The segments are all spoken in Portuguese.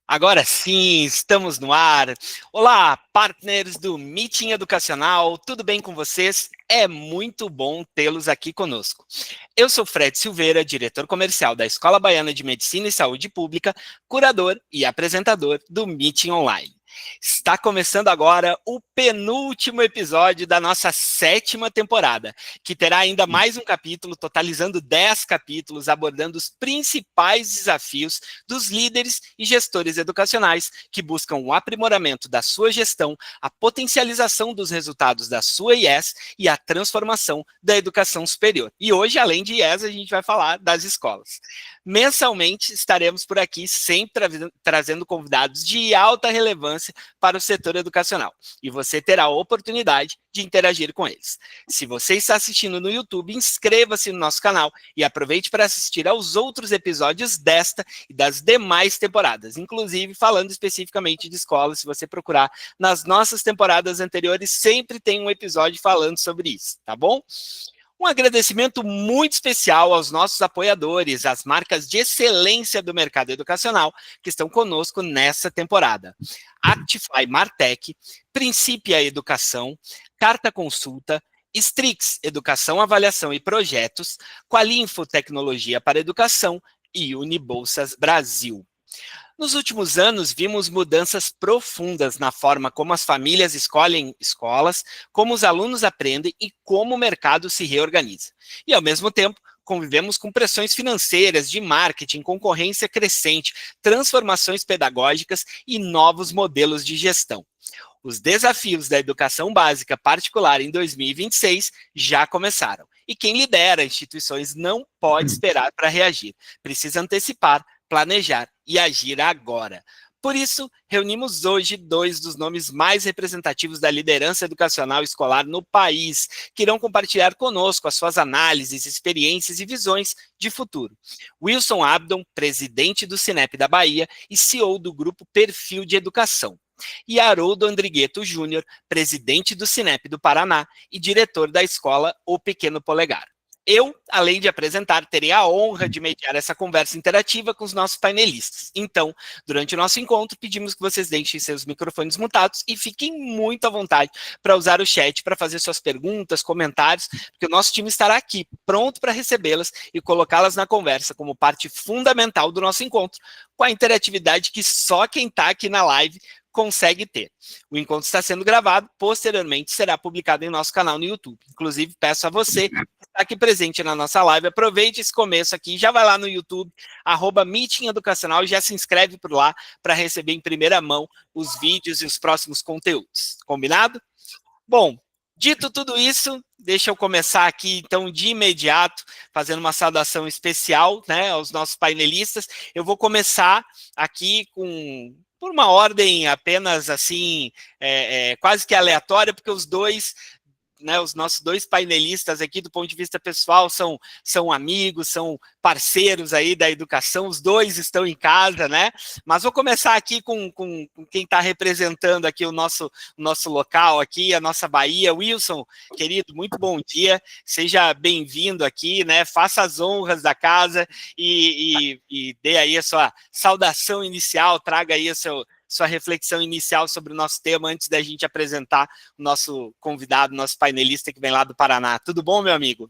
Agora sim, estamos no ar. Olá, partners do Meeting Educacional, tudo bem com vocês? É muito bom tê-los aqui conosco. Eu sou Fred Silveira, diretor comercial da Escola Baiana de Medicina e Saúde Pública, curador e apresentador do Meeting Online. Está começando agora o penúltimo episódio da nossa 7ª temporada, que terá ainda mais um capítulo, totalizando 10 capítulos, abordando os principais desafios dos líderes e gestores educacionais que buscam o aprimoramento da sua gestão, a potencialização dos resultados da sua IES e a transformação da educação superior. E hoje, além de IES, a gente vai falar das escolas. Mensalmente estaremos por aqui, sempre trazendo convidados de alta relevância para o setor educacional. E você terá a oportunidade de interagir com eles. Se você está assistindo no YouTube, inscreva-se no nosso canal e aproveite para assistir aos outros episódios desta e das demais temporadas, inclusive falando especificamente de escolas. Se você procurar nas nossas temporadas anteriores, sempre tem um episódio falando sobre isso, tá bom? Um agradecimento muito especial aos nossos apoiadores, as marcas de excelência do mercado educacional que estão conosco nessa temporada. Actify Martech, Principia Educação, Carta Consulta, Strix Educação, Avaliação e Projetos, Qualinfo Tecnologia para Educação e Unibolsas Brasil. Nos últimos anos, vimos mudanças profundas na forma como as famílias escolhem escolas, como os alunos aprendem e como o mercado se reorganiza. E, ao mesmo tempo, convivemos com pressões financeiras, de marketing, concorrência crescente, transformações pedagógicas e novos modelos de gestão. Os desafios da educação básica particular em 2026 já começaram. E quem lidera instituições não pode esperar para reagir. Precisa antecipar, planejar e agir agora. Por isso, reunimos hoje dois dos nomes mais representativos da liderança educacional escolar no país, que irão compartilhar conosco as suas análises, experiências e visões de futuro. Wilson Abdon, presidente do Cinep da Bahia e CEO do grupo Perfil de Educação. E Haroldo Andrigueto Júnior, presidente do Cinep do Paraná e diretor da escola O Pequeno Polegar. Eu, além de apresentar, terei a honra de mediar essa conversa interativa com os nossos painelistas. Então, durante o nosso encontro, pedimos que vocês deixem seus microfones mutados e fiquem muito à vontade para usar o chat para fazer suas perguntas, comentários, porque o nosso time estará aqui, pronto para recebê-las e colocá-las na conversa como parte fundamental do nosso encontro, com a interatividade que só quem está aqui na live consegue ter. O encontro está sendo gravado, posteriormente será publicado em nosso canal no YouTube. Inclusive, peço a você que está aqui presente na nossa live, aproveite esse começo aqui, já vai lá no YouTube, @Meeting Educacional, e já se inscreve por lá para receber em primeira mão os vídeos e os próximos conteúdos. Combinado? Bom, dito tudo isso, deixa eu começar aqui, então, de imediato, fazendo uma saudação especial, né, aos nossos painelistas. Eu vou começar aqui por uma ordem apenas assim, quase que aleatória, porque os dois, né, os nossos dois painelistas aqui, do ponto de vista pessoal, são amigos, são parceiros aí da educação, os dois estão em casa, né? Mas vou começar aqui com quem está representando aqui o nosso local aqui, a nossa Bahia. Wilson, querido, muito bom dia, seja bem-vindo aqui, né? Faça as honras da casa e dê aí a sua saudação inicial, traga aí sua reflexão inicial sobre o nosso tema antes da gente apresentar o nosso convidado, nosso painelista que vem lá do Paraná. Tudo bom, meu amigo?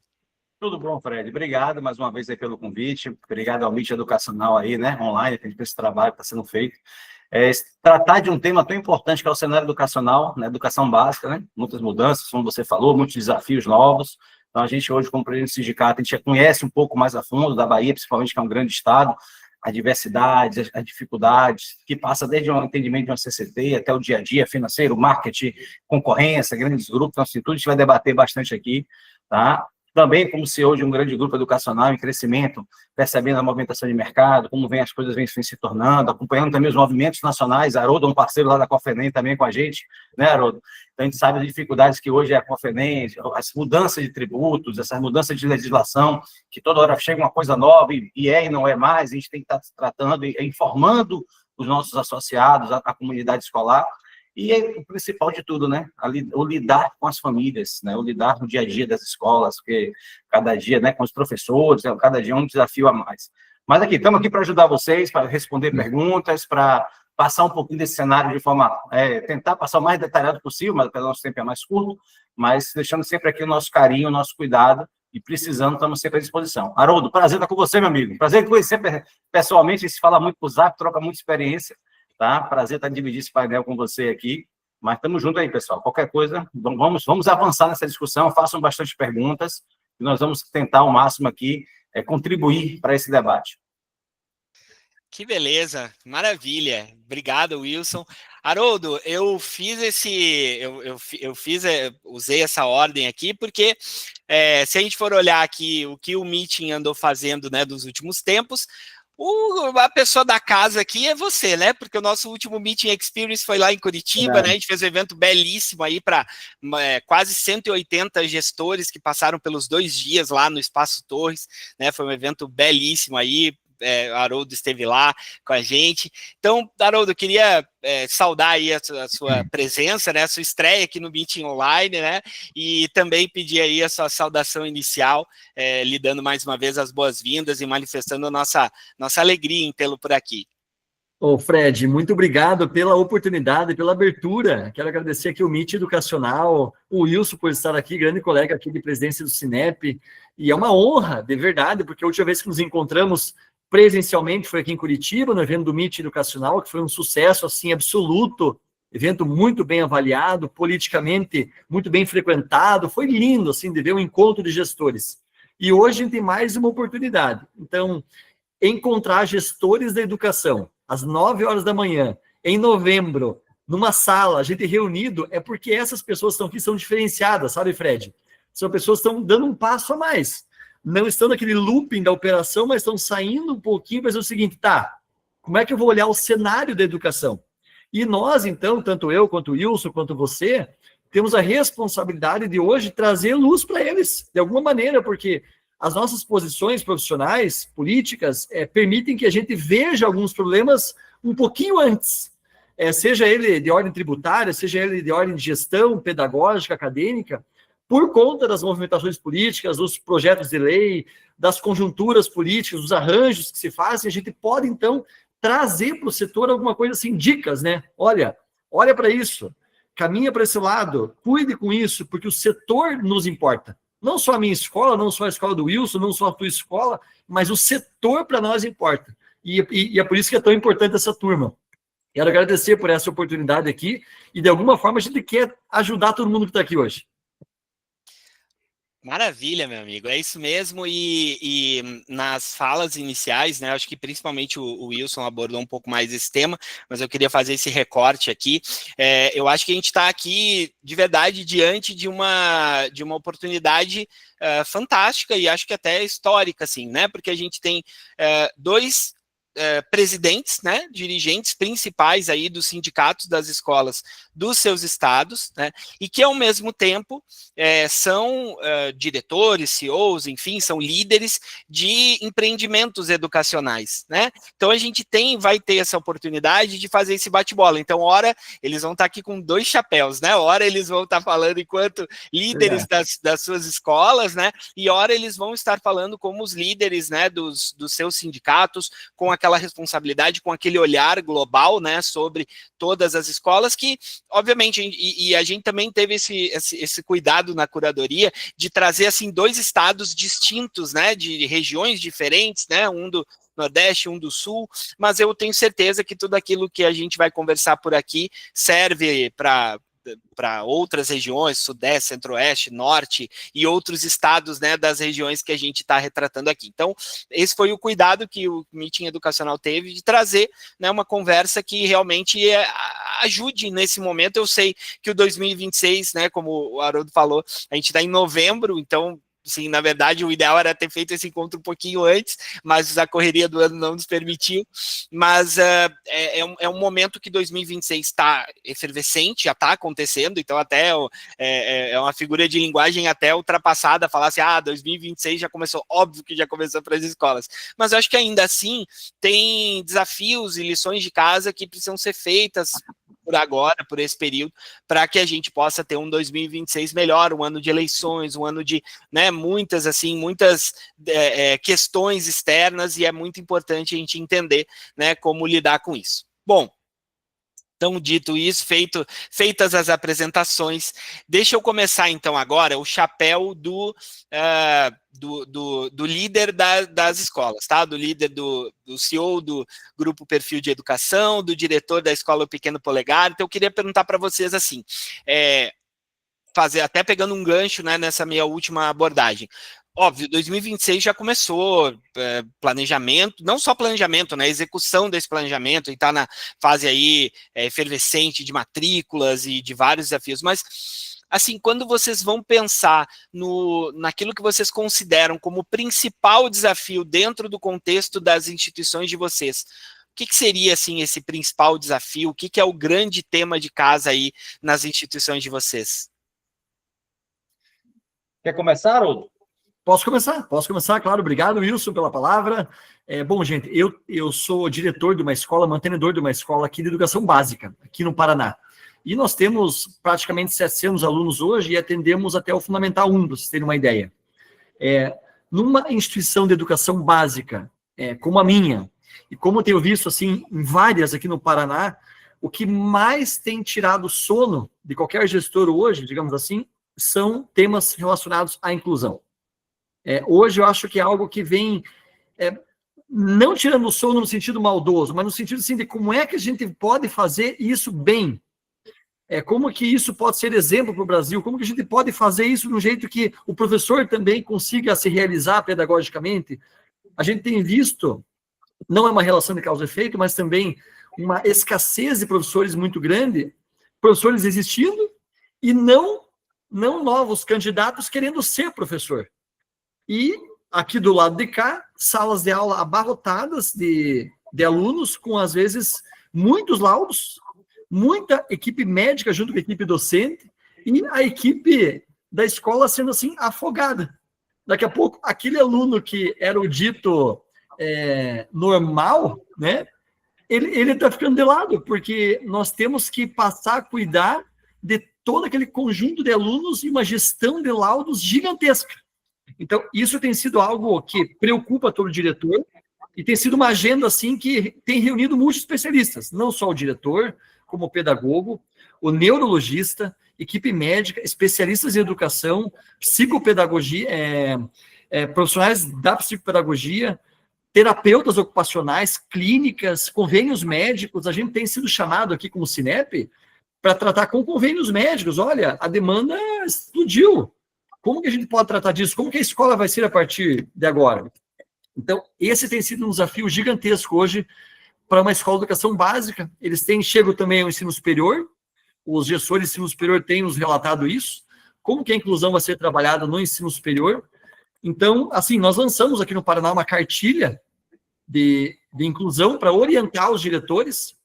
Tudo bom, Fred. Obrigado mais uma vez aí pelo convite. Obrigado ao Meeting Educacional aí, né, online, por esse trabalho que está sendo feito. Tratar de um tema tão importante que é o cenário educacional, né, educação básica, né, muitas mudanças, como você falou, muitos desafios novos. Então, a gente hoje, como presidente do sindicato, a gente já conhece um pouco mais a fundo da Bahia, principalmente que é um grande estado, a diversidade, as dificuldades, que passa desde o entendimento de uma CCT até o dia a dia financeiro, marketing, concorrência, grandes grupos, então, assim, tudo a gente vai debater bastante aqui, tá? Também como CEO de um grande grupo educacional em crescimento, percebendo a movimentação de mercado, como as coisas vêm se tornando, acompanhando também os movimentos nacionais. Haroldo é um parceiro lá da Cofenem também com a gente, né, Haroldo? Então, a gente sabe as dificuldades que hoje é a Cofenem, as mudanças de tributos, essas mudanças de legislação, que toda hora chega uma coisa nova e não é mais, a gente tem que estar tratando e informando os nossos associados, a comunidade escolar. E o principal de tudo, né? O lidar com as famílias, né? O lidar no dia a dia das escolas, porque cada dia, né, com os professores, cada dia é um desafio a mais. Mas estamos aqui para ajudar vocês, para responder perguntas, para passar um pouquinho desse cenário de forma, tentar passar o mais detalhado possível, mas o nosso tempo é mais curto, mas deixando sempre aqui o nosso carinho, o nosso cuidado, e precisando, estamos sempre à disposição. Haroldo, prazer estar com você, meu amigo. Prazer em conhecer pessoalmente, a gente se fala muito por Zap, troca muita experiência, tá? Prazer estar dividindo esse painel com você aqui, mas estamos juntos aí, pessoal. Qualquer coisa, vamos avançar nessa discussão, façam bastante perguntas, e nós vamos tentar ao máximo aqui contribuir para esse debate. Que beleza, maravilha. Obrigado, Wilson. Haroldo, eu fiz usei essa ordem aqui, porque se a gente for olhar aqui o que o Meeting andou fazendo, né, dos últimos tempos, a pessoa da casa aqui é você, né? Porque o nosso último Meeting Experience foi lá em Curitiba, né? A gente fez um evento belíssimo aí para quase 180 gestores que passaram pelos 2 dias lá no Espaço Torres, né? Foi um evento belíssimo aí. Haroldo esteve lá com a gente. Então, Haroldo, eu queria saudar aí a sua presença, né, a sua estreia aqui no Meeting Online, né, e também pedir aí a sua saudação inicial, lhe dando mais uma vez as boas-vindas e manifestando a nossa alegria em tê-lo por aqui. Ô, Fred, muito obrigado pela oportunidade, pela abertura. Quero agradecer aqui o Meeting Educacional, o Wilson por estar aqui, grande colega aqui de presidência do Cinep, e é uma honra, de verdade, porque a última vez que nos encontramos presencialmente foi aqui em Curitiba, no evento do Meeting Educacional, que foi um sucesso, assim, absoluto, evento muito bem avaliado, politicamente muito bem frequentado, foi lindo, assim, de ver um encontro de gestores. E hoje a gente tem mais uma oportunidade. Então, encontrar gestores da educação, às 9 horas da manhã, em novembro, numa sala, a gente reunido, é porque essas pessoas estão aqui, são diferenciadas, sabe, Fred? São pessoas que estão dando um passo a mais. Não estão naquele looping da operação, mas estão saindo um pouquinho para dizer o seguinte, tá, como é que eu vou olhar o cenário da educação? E nós, então, tanto eu, quanto o Wilson, quanto você, temos a responsabilidade de hoje trazer luz para eles, de alguma maneira, porque as nossas posições profissionais, políticas, permitem que a gente veja alguns problemas um pouquinho antes, seja ele de ordem tributária, seja ele de ordem de gestão, pedagógica, acadêmica, por conta das movimentações políticas, dos projetos de lei, das conjunturas políticas, dos arranjos que se fazem, a gente pode, então, trazer para o setor alguma coisa assim, dicas, né? Olha para isso, caminha para esse lado, cuide com isso, porque o setor nos importa. Não só a minha escola, não só a escola do Wilson, não só a tua escola, mas o setor para nós importa. E é por isso que é tão importante essa turma. Quero agradecer por essa oportunidade aqui e, de alguma forma, a gente quer ajudar todo mundo que está aqui hoje. Maravilha, meu amigo, é isso mesmo, e nas falas iniciais, né, acho que principalmente o Wilson abordou um pouco mais esse tema, mas eu queria fazer esse recorte aqui. Eu acho que a gente está aqui, de verdade, diante de uma oportunidade fantástica, e acho que até histórica, assim, né, porque a gente tem dois presidentes, né, dirigentes principais aí dos sindicatos das escolas dos seus estados, né, e que ao mesmo tempo são diretores, CEOs, enfim, são líderes de empreendimentos educacionais, né? Então a gente vai ter essa oportunidade de fazer esse bate-bola. Então, ora eles vão estar aqui com 2 chapéus, né? Ora eles vão estar falando enquanto líderes das suas escolas, né? E ora eles vão estar falando como os líderes, né, dos seus sindicatos, com aquela responsabilidade, com aquele olhar global, né, sobre todas as escolas, que obviamente, e a gente também teve esse cuidado na curadoria de trazer, assim, 2 estados distintos, né, de regiões diferentes, né, um do Nordeste, um do Sul, mas eu tenho certeza que tudo aquilo que a gente vai conversar por aqui serve para outras regiões, Sudeste, Centro-Oeste, Norte e outros estados, né, das regiões que a gente está retratando aqui. Então, esse foi o cuidado que o Meeting Educacional teve de trazer, né, uma conversa que realmente ajude nesse momento. Eu sei que o 2026, né, como o Haroldo falou, a gente está em novembro, então, sim, na verdade, o ideal era ter feito esse encontro um pouquinho antes, mas a correria do ano não nos permitiu. Mas é um momento que 2026 está efervescente, já está acontecendo, então até é uma figura de linguagem até ultrapassada, falar assim, 2026 já começou, óbvio que já começou para as escolas. Mas eu acho que ainda assim tem desafios e lições de casa que precisam ser feitas por agora, por esse período, para que a gente possa ter um 2026 melhor, um ano de eleições, um ano de, né, muitas questões externas, e é muito importante a gente entender, né, como lidar com isso. Bom, Então, dito isso, feitas as apresentações, deixa eu começar, então, agora o chapéu do líder das escolas, tá? Do líder, do CEO do Grupo Perfil de Educação, do diretor da Escola Pequeno Polegar. Então, eu queria perguntar para vocês assim, até pegando um gancho, né, nessa minha última abordagem. Óbvio, 2026 já começou planejamento, não só planejamento, né, execução desse planejamento, e está na fase aí efervescente de matrículas e de vários desafios, mas, assim, quando vocês vão pensar naquilo que vocês consideram como principal desafio dentro do contexto das instituições de vocês, o que seria, assim, esse principal desafio? O que é o grande tema de casa aí nas instituições de vocês? Quer começar, Haroldo? Posso começar, claro. Obrigado, Wilson, pela palavra. Bom, gente, eu sou diretor de uma escola, mantenedor de uma escola aqui de educação básica, aqui no Paraná. E nós temos praticamente 700 alunos hoje e atendemos até o Fundamental 1, para vocês terem uma ideia. Numa instituição de educação básica, como a minha, e como eu tenho visto assim, em várias aqui no Paraná, o que mais tem tirado sono de qualquer gestor hoje, digamos assim, são temas relacionados à inclusão. Hoje eu acho que é algo que vem, não tirando o sono no sentido maldoso, mas no sentido assim, de como é que a gente pode fazer isso bem. Como que isso pode ser exemplo para o Brasil, como que a gente pode fazer isso de um jeito que o professor também consiga se realizar pedagogicamente. A gente tem visto, não é uma relação de causa e efeito, mas também uma escassez de professores muito grande, professores existindo e não novos candidatos querendo ser professor. E aqui do lado de cá, salas de aula abarrotadas de alunos com, às vezes, muitos laudos, muita equipe médica junto com a equipe docente, e a equipe da escola sendo, assim, afogada. Daqui a pouco, aquele aluno que era o dito normal, né, ele está ficando de lado, porque nós temos que passar a cuidar de todo aquele conjunto de alunos e uma gestão de laudos gigantesca. Então, isso tem sido algo que preocupa todo o diretor e tem sido uma agenda, assim, que tem reunido muitos especialistas, não só o diretor, como o pedagogo, o neurologista, equipe médica, especialistas em educação, psicopedagogia, profissionais da psicopedagogia, terapeutas ocupacionais, clínicas, convênios médicos. A gente tem sido chamado aqui como Sinep para tratar com convênios médicos. Olha, a demanda explodiu. Como que a gente pode tratar disso? Como que a escola vai ser a partir de agora? Então, esse tem sido um desafio gigantesco hoje para uma escola de educação básica. Eles chegam também ao ensino superior, os gestores de ensino superior têm nos relatado isso, como que a inclusão vai ser trabalhada no ensino superior. Então, assim, nós lançamos aqui no Paraná uma cartilha de inclusão para orientar os diretores,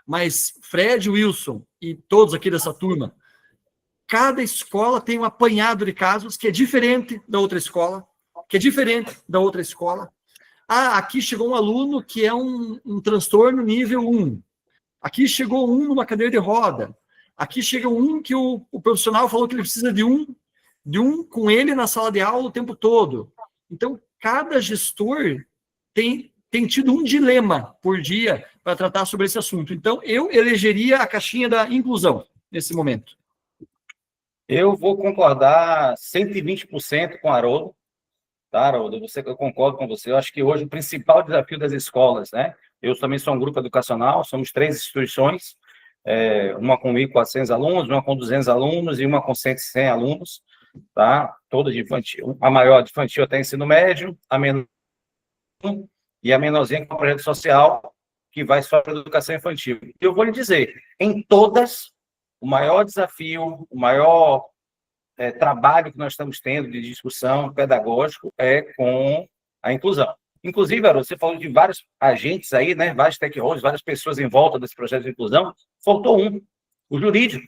mas Fred, Wilson e todos aqui dessa turma, cada escola tem um apanhado de casos que é diferente da outra escola, aqui chegou um aluno que é um transtorno nível 1. Aqui chegou um numa cadeira de roda. Aqui chega um que o profissional falou que ele precisa de um com ele na sala de aula o tempo todo. Então, cada gestor tem tido um dilema por dia para tratar sobre esse assunto. Então, eu elegeria a caixinha da inclusão nesse momento. Eu vou concordar 120% com o Haroldo. Tá, Haroldo? Eu concordo com você. Eu acho que hoje o principal desafio das escolas, né? Eu também sou um grupo educacional, somos 3 instituições, uma com 1.400 alunos, uma com 200 alunos e uma com 100 alunos, tá? Todas de infantil. A maior de infantil até ensino médio, a menor e a menorzinha com o projeto social, que vai só para a educação infantil. Eu vou lhe dizer, em todas, o maior desafio, o maior trabalho que nós estamos tendo de discussão pedagógico é com a inclusão. Inclusive, Haroldo, você falou de vários agentes aí, né, vários stakeholders, várias pessoas em volta desse projeto de inclusão, faltou o jurídico.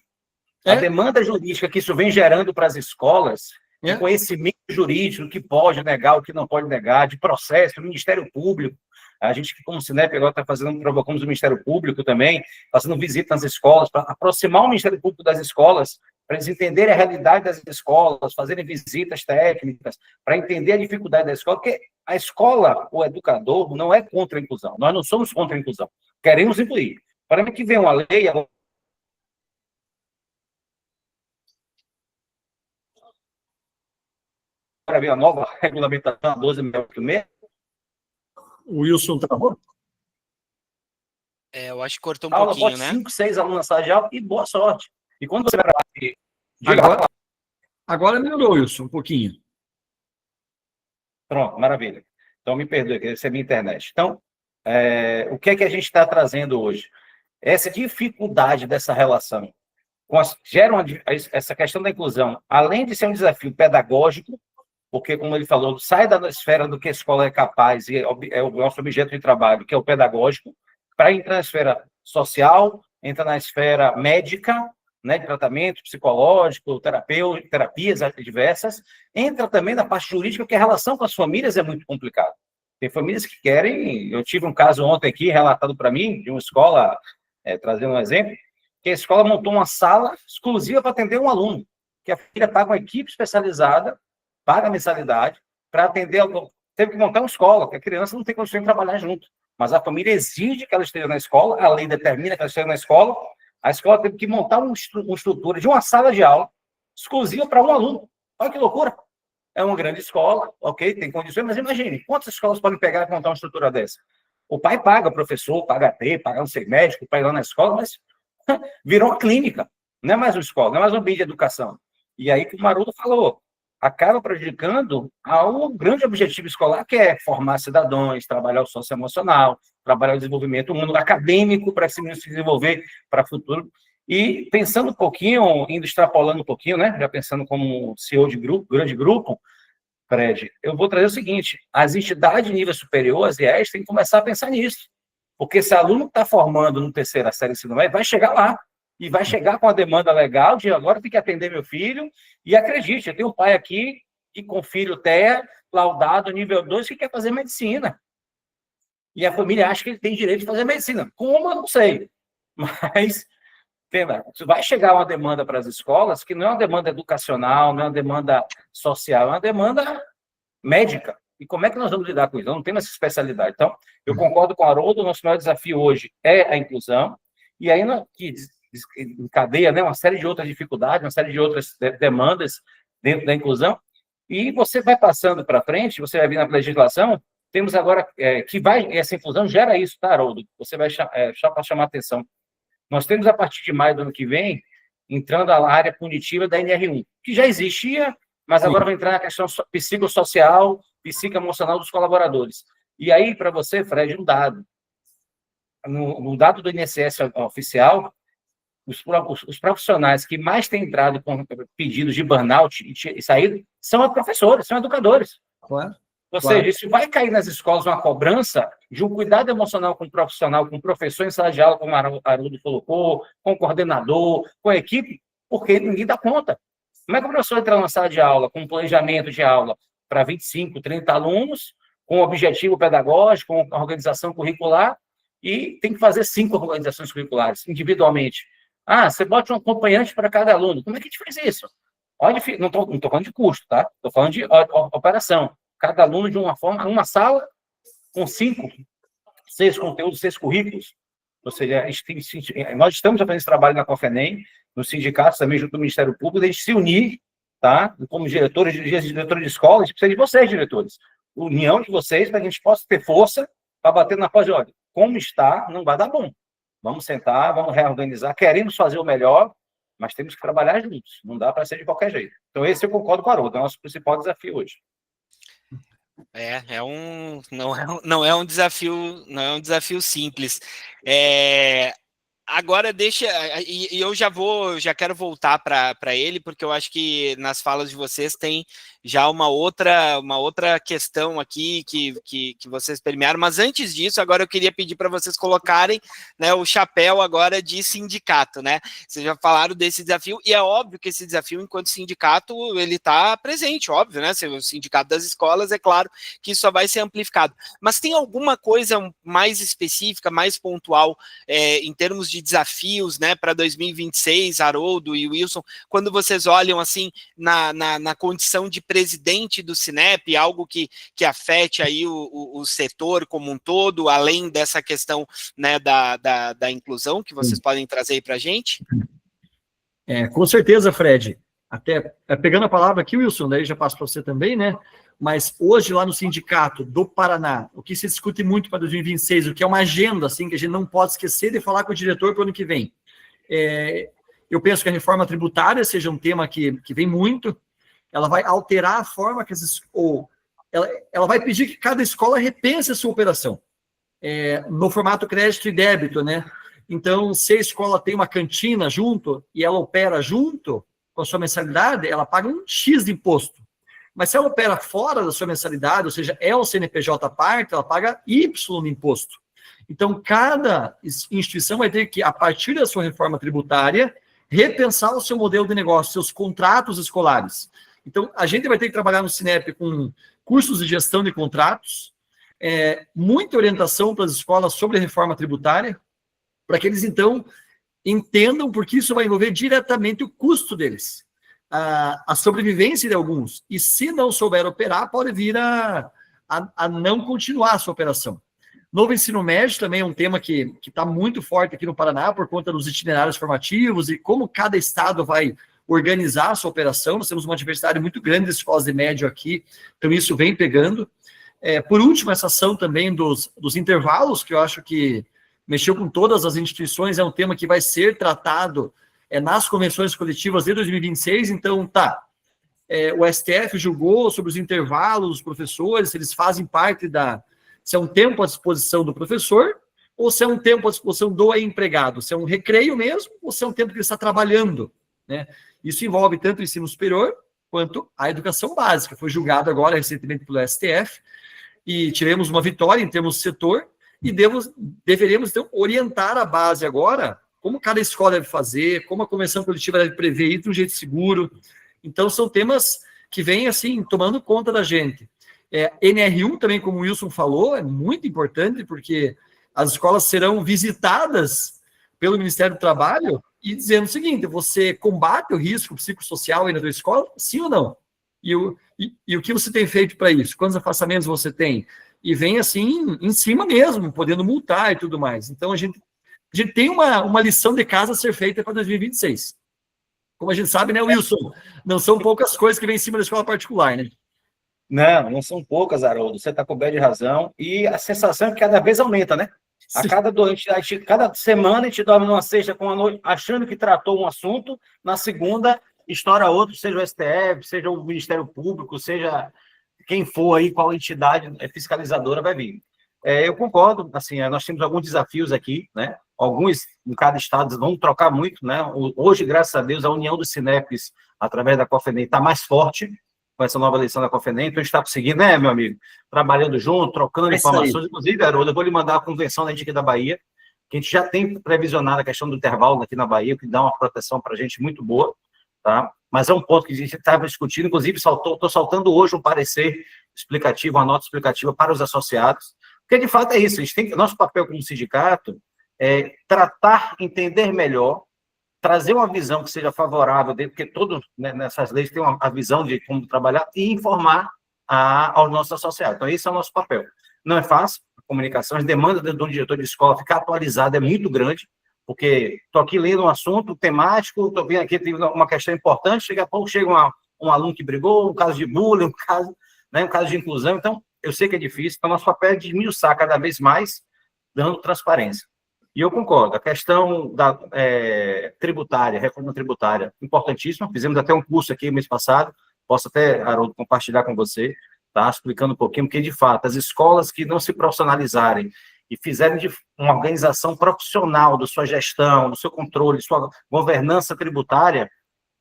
A demanda jurídica que isso vem gerando para as escolas, de conhecimento jurídico, o que pode negar, o que não pode negar, de processo, o Ministério Público. A gente, como Sinep, agora está provocamos o Ministério Público também, fazendo visita nas escolas, para aproximar o Ministério Público das escolas, para eles entenderem a realidade das escolas, fazerem visitas técnicas, para entender a dificuldade da escola, porque a escola, o educador, não é contra a inclusão. Nós não somos contra a inclusão. Queremos incluir. Para mim que vem uma lei, agora agora vem a nova regulamentação, a 12 por mês. O Wilson travou? Eu acho que cortou um Aula, pouquinho, bote né? 5, 6 alunos na sala de aula e boa sorte. E quando você vai para Agora melhorou, Wilson, um pouquinho. Pronto, maravilha. Então, me perdoe, que essa é a minha internet. Então, o que é que a gente está trazendo hoje? Essa dificuldade dessa relação essa questão da inclusão, além de ser um desafio pedagógico, porque, como ele falou, sai da esfera do que a escola é capaz, e é o nosso objeto de trabalho, que é o pedagógico, para entrar na esfera social, entrar na esfera médica, né, de tratamento psicológico, terapias diversas, entra também na parte jurídica, porque a relação com as famílias é muito complicada. Tem famílias que querem... Eu tive um caso ontem aqui, relatado para mim, de uma escola, trazendo um exemplo, que a escola montou uma sala exclusiva para atender um aluno, que a família paga uma equipe especializada, paga a mensalidade, para atender... Teve que montar uma escola, porque a criança não tem condição de trabalhar junto. Mas a família exige que ela esteja na escola, a lei determina que ela esteja na escola, a escola teve que montar uma estrutura de uma sala de aula exclusiva para um aluno. Olha que loucura! É uma grande escola, ok, tem condições, mas imagine, quantas escolas podem pegar e montar uma estrutura dessa? O pai paga professor, paga AT, paga não sei, médico, para ir lá na escola, mas virou uma clínica, não é mais uma escola, não é mais um ambiente de educação. E aí que o Maroto falou, acaba prejudicando ao grande objetivo escolar, que é formar cidadãos, trabalhar o socioemocional, trabalhar o desenvolvimento humano acadêmico para esse menino se desenvolver para o futuro. E pensando um pouquinho, indo extrapolando um pouquinho, né? Já pensando como CEO de grupo, grande grupo, Fred, eu vou trazer o seguinte, as entidades de nível superior, as IES, têm que começar a pensar nisso. Porque esse aluno que está formando no terceira série ensino médio vai chegar lá, e vai chegar com a demanda legal de agora tem que atender meu filho, e acredite, eu tenho um pai aqui, que com filho TEA, laudado, nível 2, que quer fazer medicina. E a família acha que ele tem direito de fazer medicina. Como, eu não sei. Mas, entenda, vai chegar uma demanda para as escolas que não é uma demanda educacional, não é uma demanda social, é uma demanda médica. E como é que nós vamos lidar com isso? Não temos essa especialidade. Então, eu concordo com o Haroldo, o nosso maior desafio hoje é a inclusão, e aí que encadeia, né, uma série de outras dificuldades, uma série de outras demandas dentro da inclusão, e você vai passando para frente, você vai vir na legislação, temos agora, essa inclusão gera isso, tá, Haroldo? Você vai só para chamar a atenção. Nós temos, a partir de maio do ano que vem, entrando a área punitiva da NR1, que já existia, mas agora vai entrar na questão psicossocial, psicoemocional dos colaboradores. E aí, para você, Fred, um dado. No dado do INSS oficial, os profissionais que mais têm entrado com pedidos de burnout e saído são professores, são educadores. Claro. Ou seja, isso vai cair nas escolas uma cobrança de um cuidado emocional com o profissional, com o professor em sala de aula, como o Haroldo colocou, com o coordenador, com a equipe, porque ninguém dá conta. Como é que o professor entra na sala de aula com um planejamento de aula para 25, 30 alunos, com objetivo pedagógico, com organização curricular, e tem que fazer 5 organizações curriculares, individualmente? Você bota um acompanhante para cada aluno. Como é que a gente faz isso? Olha, não estou falando de custo, tá? Estou falando de operação. Cada aluno de uma forma, uma sala com 5, 6 conteúdos, 6 currículos. Ou seja, nós estamos fazendo esse trabalho na COFENEM, nos sindicatos também, junto do Ministério Público, a gente se unir, tá? Como diretores de escola, a gente precisa de vocês, diretores. União de vocês, para que a gente possa ter força para bater na porta de, olha, como está, não vai dar bom. Vamos sentar, vamos reorganizar, queremos fazer o melhor, mas temos que trabalhar juntos. Não dá para ser de qualquer jeito. Então, esse eu concordo com o Haroldo, é o nosso principal desafio hoje. Não é um desafio simples. Agora e eu já quero voltar para ele, porque eu acho que nas falas de vocês tem já uma outra questão aqui que vocês permearam, mas antes disso, agora eu queria pedir para vocês colocarem, né, o chapéu agora de sindicato, né? Vocês já falaram desse desafio, e é óbvio que esse desafio, enquanto sindicato, ele está presente, óbvio, né? O sindicato das escolas, é claro que isso só vai ser amplificado. Mas tem alguma coisa mais específica, mais pontual, em termos de desafios, né, para 2026, Haroldo e Wilson, quando vocês olham assim na condição de presidente do Sinep, algo que afete aí o setor como um todo, além dessa questão, né, da inclusão que vocês podem trazer aí para a gente? Com certeza, Fred. até pegando a palavra aqui, Wilson, daí já passo para você também, né? Mas hoje, lá no Sindicato do Paraná, o que se discute muito para 2026, o que é uma agenda, assim, que a gente não pode esquecer de falar com o diretor para o ano que vem. Eu penso que a reforma tributária seja um tema que vem muito, ela vai alterar a forma que ela vai pedir que cada escola repense a sua operação, no formato crédito e débito, né? Então, se a escola tem uma cantina junto e ela opera junto com a sua mensalidade, ela paga um X de imposto. Mas se ela opera fora da sua mensalidade, ou seja, é o CNPJ à parte, ela paga Y de imposto. Então, cada instituição vai ter que, a partir da sua reforma tributária, repensar o seu modelo de negócio, seus contratos escolares. Então, a gente vai ter que trabalhar no Sinep com cursos de gestão de contratos, muita orientação para as escolas sobre a reforma tributária, para que eles, então, entendam, porque isso vai envolver diretamente o custo deles, a sobrevivência de alguns. E se não souber operar, pode vir a não continuar a sua operação. Novo ensino médio também é um tema que está muito forte aqui no Paraná, por conta dos itinerários formativos e como cada estado vai organizar a sua operação. Nós temos uma diversidade muito grande de escolas de médio aqui, então isso vem pegando. Por último, essa ação também dos intervalos, que eu acho que mexeu com todas as instituições, é um tema que vai ser tratado nas convenções coletivas de 2026, então o STF julgou sobre os intervalos dos professores, se eles fazem parte se é um tempo à disposição do professor, ou se é um tempo à disposição do empregado, se é um recreio mesmo, ou se é um tempo que ele está trabalhando, né? Isso envolve tanto o ensino superior, quanto a educação básica. Foi julgado agora, recentemente, pelo STF, e tivemos uma vitória em termos de setor, e deveremos, então, orientar a base agora, como cada escola deve fazer, como a convenção coletiva deve prever isso de um jeito seguro. Então, são temas que vêm, assim, tomando conta da gente. NR1 também, como o Wilson falou, é muito importante, porque as escolas serão visitadas pelo Ministério do Trabalho e dizendo o seguinte: você combate o risco psicossocial aí na sua escola, sim ou não? E o que você tem feito para isso? Quantos afastamentos você tem? E vem assim, em cima mesmo, podendo multar e tudo mais. Então, a gente tem uma lição de casa a ser feita para 2026. Como a gente sabe, né, Wilson? Não são poucas coisas que vêm em cima da escola particular, né? Não são poucas, Haroldo. Você está coberto de razão. E a sensação é que cada vez aumenta, né? Cada semana a gente dorme numa sexta com a noite, achando que tratou um assunto, na segunda estoura outro, seja o STF, seja o Ministério Público, seja quem for aí, qual entidade fiscalizadora vai vir. Eu concordo, assim, nós temos alguns desafios aqui, né? Alguns em cada estado vão trocar muito, né? Hoje, graças a Deus, a união dos Sineps, através da COFENEM, está mais forte com essa nova eleição da COFENEM, então a gente está conseguindo, né, meu amigo? Trabalhando junto, trocando informações. Inclusive, Haroldo, eu vou lhe mandar a convenção da gente aqui da Bahia, que a gente já tem previsionado a questão do intervalo aqui na Bahia, que dá uma proteção para a gente muito boa, tá? Mas é um ponto que a gente estava discutindo, inclusive estou soltando hoje um parecer explicativo, uma nota explicativa para os associados, porque de fato é isso, a gente tem, nosso papel como sindicato é tratar, entender melhor, trazer uma visão que seja favorável, porque todos, né, nessas leis têm a visão de como trabalhar e informar aos nossos associados. Então, esse é o nosso papel. Não é fácil, a comunicação, as demandas do diretor de escola ficar atualizado é muito grande, porque estou aqui lendo um assunto temático, estou vendo aqui, tem uma questão importante, daqui a pouco chega um aluno que brigou, um caso de bullying, um caso de inclusão, então, eu sei que é difícil, então nosso papel é desmiuçar cada vez mais, dando transparência. E eu concordo, a questão da tributária, reforma tributária, importantíssima, fizemos até um curso aqui mês passado, posso até, Haroldo, compartilhar com você, tá? Explicando um pouquinho, porque de fato, as escolas que não se profissionalizarem e fizerem de uma organização profissional da sua gestão, do seu controle, sua governança tributária,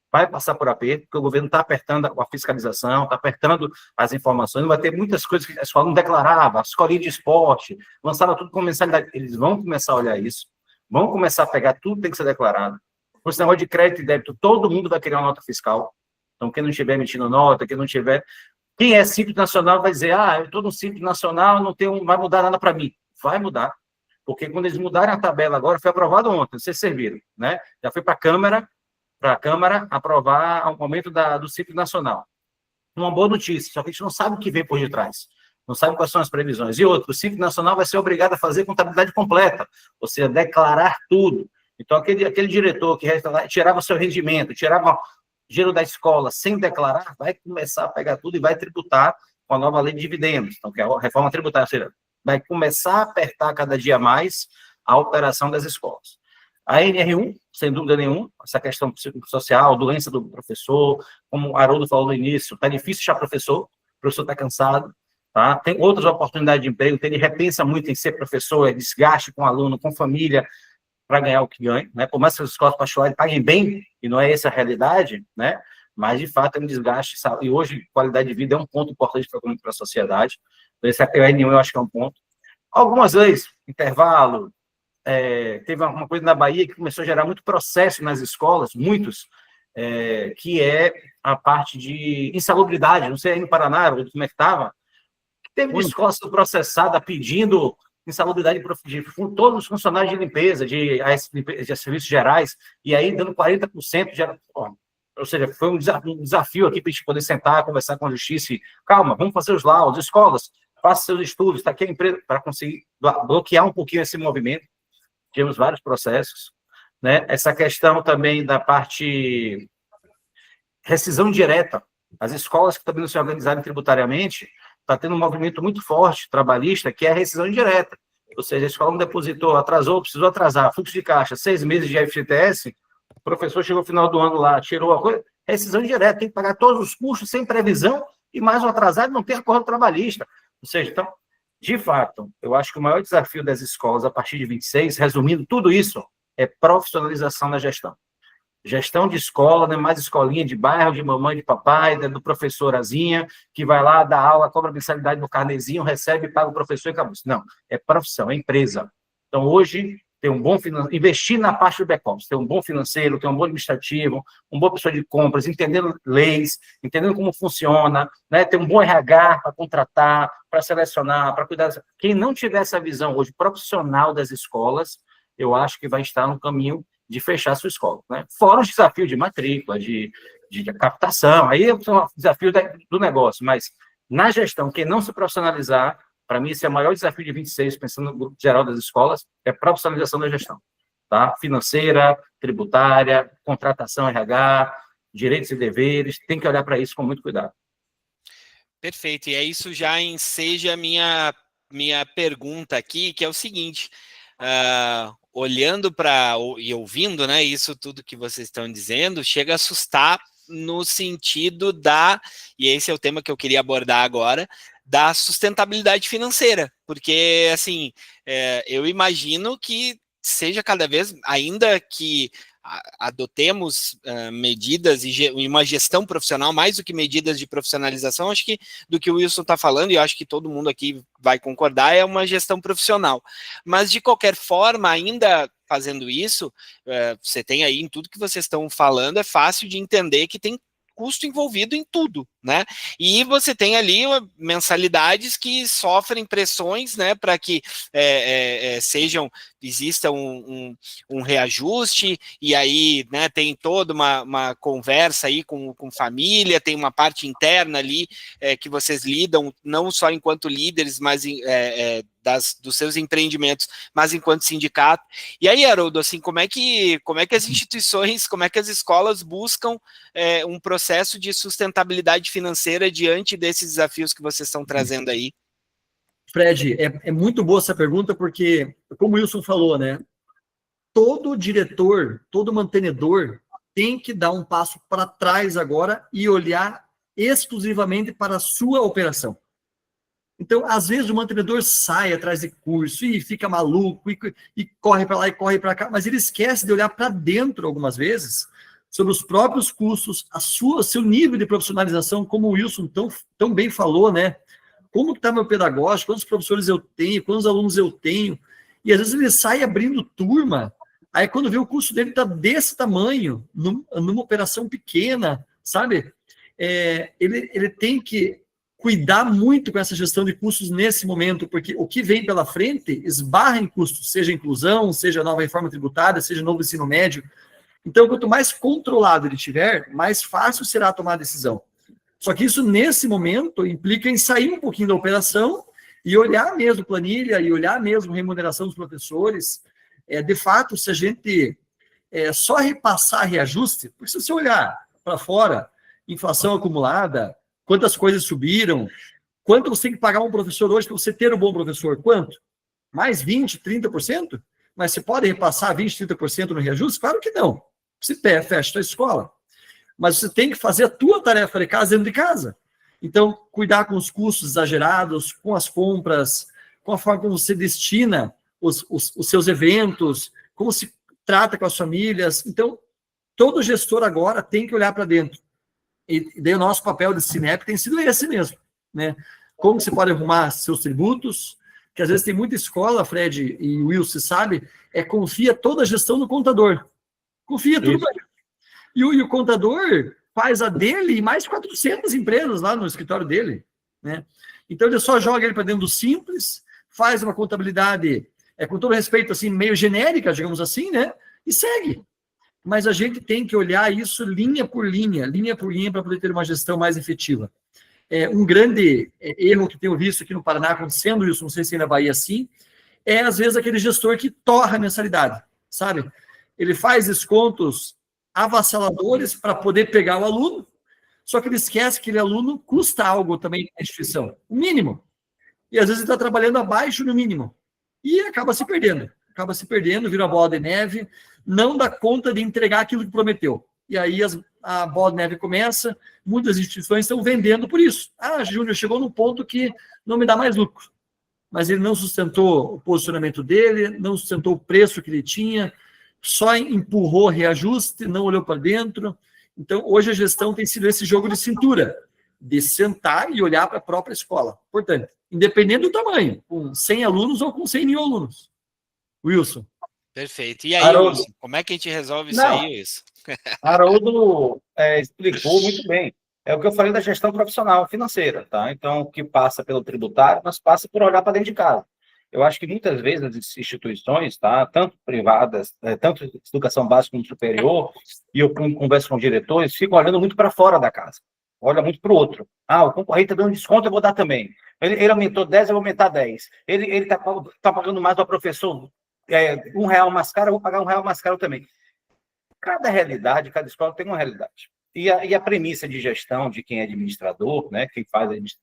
vai passar por aperto, porque o governo está apertando a fiscalização, está apertando as informações, vai ter muitas coisas que a escola não declarava, a escolinha de esporte, lançava tudo com mensalidade. Eles vão começar a olhar isso, vão começar a pegar tudo que tem que ser declarado. Com esse negócio de crédito e débito, todo mundo vai criar uma nota fiscal. Então, quem não estiver emitindo nota, quem não tiver... Quem é Simples Nacional vai dizer, eu estou no Simples Nacional, não vai mudar nada para mim. Vai mudar. Porque quando eles mudarem a tabela agora, foi aprovado ontem, vocês serviram, né? Já foi para a Câmara aprovar o aumento do Simples Nacional. Uma boa notícia, só que a gente não sabe o que vem por detrás. Não sabe quais são as previsões. E outro, o Simples Nacional vai ser obrigado a fazer contabilidade completa, ou seja, declarar tudo. Então, aquele diretor que tirava seu rendimento, tirava dinheiro da escola sem declarar, vai começar a pegar tudo e vai tributar com a nova lei de dividendos, então, que é a reforma tributária, ou seja, vai começar a apertar cada dia mais a operação das escolas. A NR1, sem dúvida nenhuma, essa questão psicossocial, doença do professor, como o Haroldo falou no início, está difícil achar professor, o professor está cansado, tá? Tem outras oportunidades de emprego, então ele repensa muito em ser professor, é desgaste com o aluno, com família, para ganhar o que ganha, né? Por mais que as escolas particulares paguem bem, e não é essa a realidade, né? Mas, de fato, é um desgaste, sabe? E hoje, qualidade de vida é um ponto importante para a sociedade. Então, esse APN eu acho que é um ponto. Algumas leis, intervalo, teve uma coisa na Bahia que começou a gerar muito processo nas escolas, muitos, que é a parte de insalubridade. Não sei aí no Paraná, como é que estava. Teve uma escola sendo processada pedindo insalubridade de todos os funcionários de limpeza, de serviços gerais, e aí dando 40% de... Ou seja, foi um desafio aqui para a gente poder sentar, conversar com a justiça e, calma, vamos fazer os laudos, escolas, faça seus estudos, está aqui a empresa para conseguir bloquear um pouquinho esse movimento. Tivemos vários processos, né? Essa questão também da parte rescisão direta. As escolas que também não se organizarem tributariamente, está tendo um movimento muito forte, trabalhista, que é a rescisão direta. Ou seja, a escola não depositou, atrasou, precisou atrasar, fluxo de caixa, 6 meses de FGTS, o professor chegou no final do ano lá, tirou a coisa, rescisão direta, tem que pagar todos os custos sem previsão e mais um atrasado não tem acordo trabalhista. Ou seja, então, de fato, eu acho que o maior desafio das escolas a partir de 26, resumindo tudo isso, é profissionalização da gestão. Gestão de escola, não é mais escolinha de bairro, de mamãe, de papai, do professorazinha, que vai lá, dá aula, cobra mensalidade no carnezinho, recebe, paga o professor e acabou. Não, é profissão, é empresa. Então, hoje, ter um bom investir na parte do back-office, ter um bom financeiro, ter um bom administrativo, uma boa pessoa de compras, entendendo leis, entendendo como funciona, né? Ter um bom RH para contratar, para selecionar, para cuidar. Quem não tiver essa visão hoje profissional das escolas, eu acho que vai estar no caminho de fechar a sua escola, né? Fora os desafios de matrícula, de captação, aí é um desafio do negócio, mas na gestão, quem não se profissionalizar, para mim, esse é o maior desafio de 26, pensando no grupo geral das escolas, é a profissionalização da gestão, tá? Financeira, tributária, contratação RH, direitos e deveres, tem que olhar para isso com muito cuidado. Perfeito, e é isso já enseja a minha pergunta aqui, que é o seguinte, olhando e ouvindo, né, isso tudo que vocês estão dizendo, chega a assustar no sentido e esse é o tema que eu queria abordar agora, da sustentabilidade financeira, porque, assim, eu imagino que seja cada vez, ainda que adotemos medidas e uma gestão profissional, mais do que medidas de profissionalização, acho que do que o Wilson está falando, e eu acho que todo mundo aqui vai concordar, é uma gestão profissional. Mas, de qualquer forma, ainda fazendo isso, você tem aí, em tudo que vocês estão falando, é fácil de entender que tem custo envolvido em tudo, né? E você tem ali mensalidades que sofrem pressões, né, para que exista um reajuste, e aí, né, tem toda uma conversa aí com família, tem uma parte interna ali que vocês lidam, não só enquanto líderes, mas dos seus empreendimentos, mas enquanto sindicato. E aí, Haroldo, assim, como é que as instituições, como é que as escolas buscam um processo de sustentabilidade financeira diante desses desafios que vocês estão trazendo aí? Fred, é muito boa essa pergunta, porque, como o Wilson falou, né, todo diretor, todo mantenedor tem que dar um passo para trás agora e olhar exclusivamente para a sua operação. Então, às vezes, o mantenedor sai atrás de curso e fica maluco e corre para lá e corre para cá, mas ele esquece de olhar para dentro, algumas vezes, sobre os próprios custos, seu nível de profissionalização, como o Wilson tão bem falou, né? Como está meu pedagógico, quantos professores eu tenho, quantos alunos eu tenho, e às vezes ele sai abrindo turma, aí quando vê o custo dele está desse tamanho, numa operação pequena, sabe? Ele tem que cuidar muito com essa gestão de custos nesse momento, porque o que vem pela frente esbarra em custos, seja inclusão, seja nova reforma tributária, seja novo ensino médio. Então, quanto mais controlado ele tiver, mais fácil será tomar a decisão. Só que isso, nesse momento, implica em sair um pouquinho da operação e olhar mesmo planilha, e olhar mesmo remuneração dos professores. De fato, se a gente só repassar reajuste, porque se você olhar para fora, inflação acumulada, quantas coisas subiram, quanto você tem que pagar um professor hoje para você ter um bom professor? Quanto? Mais 20%, 30%? Mas você pode repassar 20%, 30% no reajuste? Claro que não. Você fecha a sua escola. Mas você tem que fazer a tua tarefa de casa dentro de casa. Então, cuidar com os custos exagerados, com as compras, com a forma como você destina os seus eventos, como se trata com as famílias. Então, todo gestor agora tem que olhar para dentro. E daí o nosso papel de Sinep tem sido esse mesmo, né? Como você pode arrumar seus tributos, que às vezes tem muita escola, Fred e Will, você sabe, confia toda a gestão no contador. Confia tudo para ele. E o contador faz a dele e mais 400 empresas lá no escritório dele, né? Então ele só joga ele para dentro do Simples, faz uma contabilidade, com todo respeito, assim, meio genérica, digamos assim, né? E segue. Mas a gente tem que olhar isso linha por linha, para poder ter uma gestão mais efetiva. Um grande erro que tenho visto aqui no Paraná acontecendo, isso não sei se é na Bahia assim, às vezes aquele gestor que torra a mensalidade, sabe? Ele faz descontos avassaladores para poder pegar o aluno, só que ele esquece que aquele aluno custa algo também na instituição, o mínimo. E às vezes ele está trabalhando abaixo do mínimo. E acaba se perdendo, vira bola de neve, não dá conta de entregar aquilo que prometeu. E aí a bola de neve começa, muitas instituições estão vendendo por isso. Júnior, chegou num ponto que não me dá mais lucro. Mas ele não sustentou o posicionamento dele, não sustentou o preço que ele tinha, só empurrou reajuste, não olhou para dentro. Então, hoje a gestão tem sido esse jogo de cintura, de sentar e olhar para a própria escola. Portanto, independente do tamanho, com 100 alunos ou com 100 mil alunos. Wilson. Perfeito. E aí, Haroldo, Wilson, como é que a gente resolve isso aí, Wilson? Haroldo explicou muito bem. É o que eu falei da gestão profissional financeira, tá? Então, o que passa pelo tributário, mas passa por olhar para dentro de casa. Eu acho que muitas vezes as instituições, tá, tanto privadas, tanto educação básica como superior, e eu converso com diretores, ficam olhando muito para fora da casa. Olha muito para o outro. O concorrente está dando desconto, eu vou dar também. Ele aumentou 10, eu vou aumentar 10. Ele está pagando mais ao professor, R$1 mais caro, eu vou pagar R$1 mais caro também. Cada realidade, cada escola tem uma realidade. E a premissa de gestão de quem é administrador, né,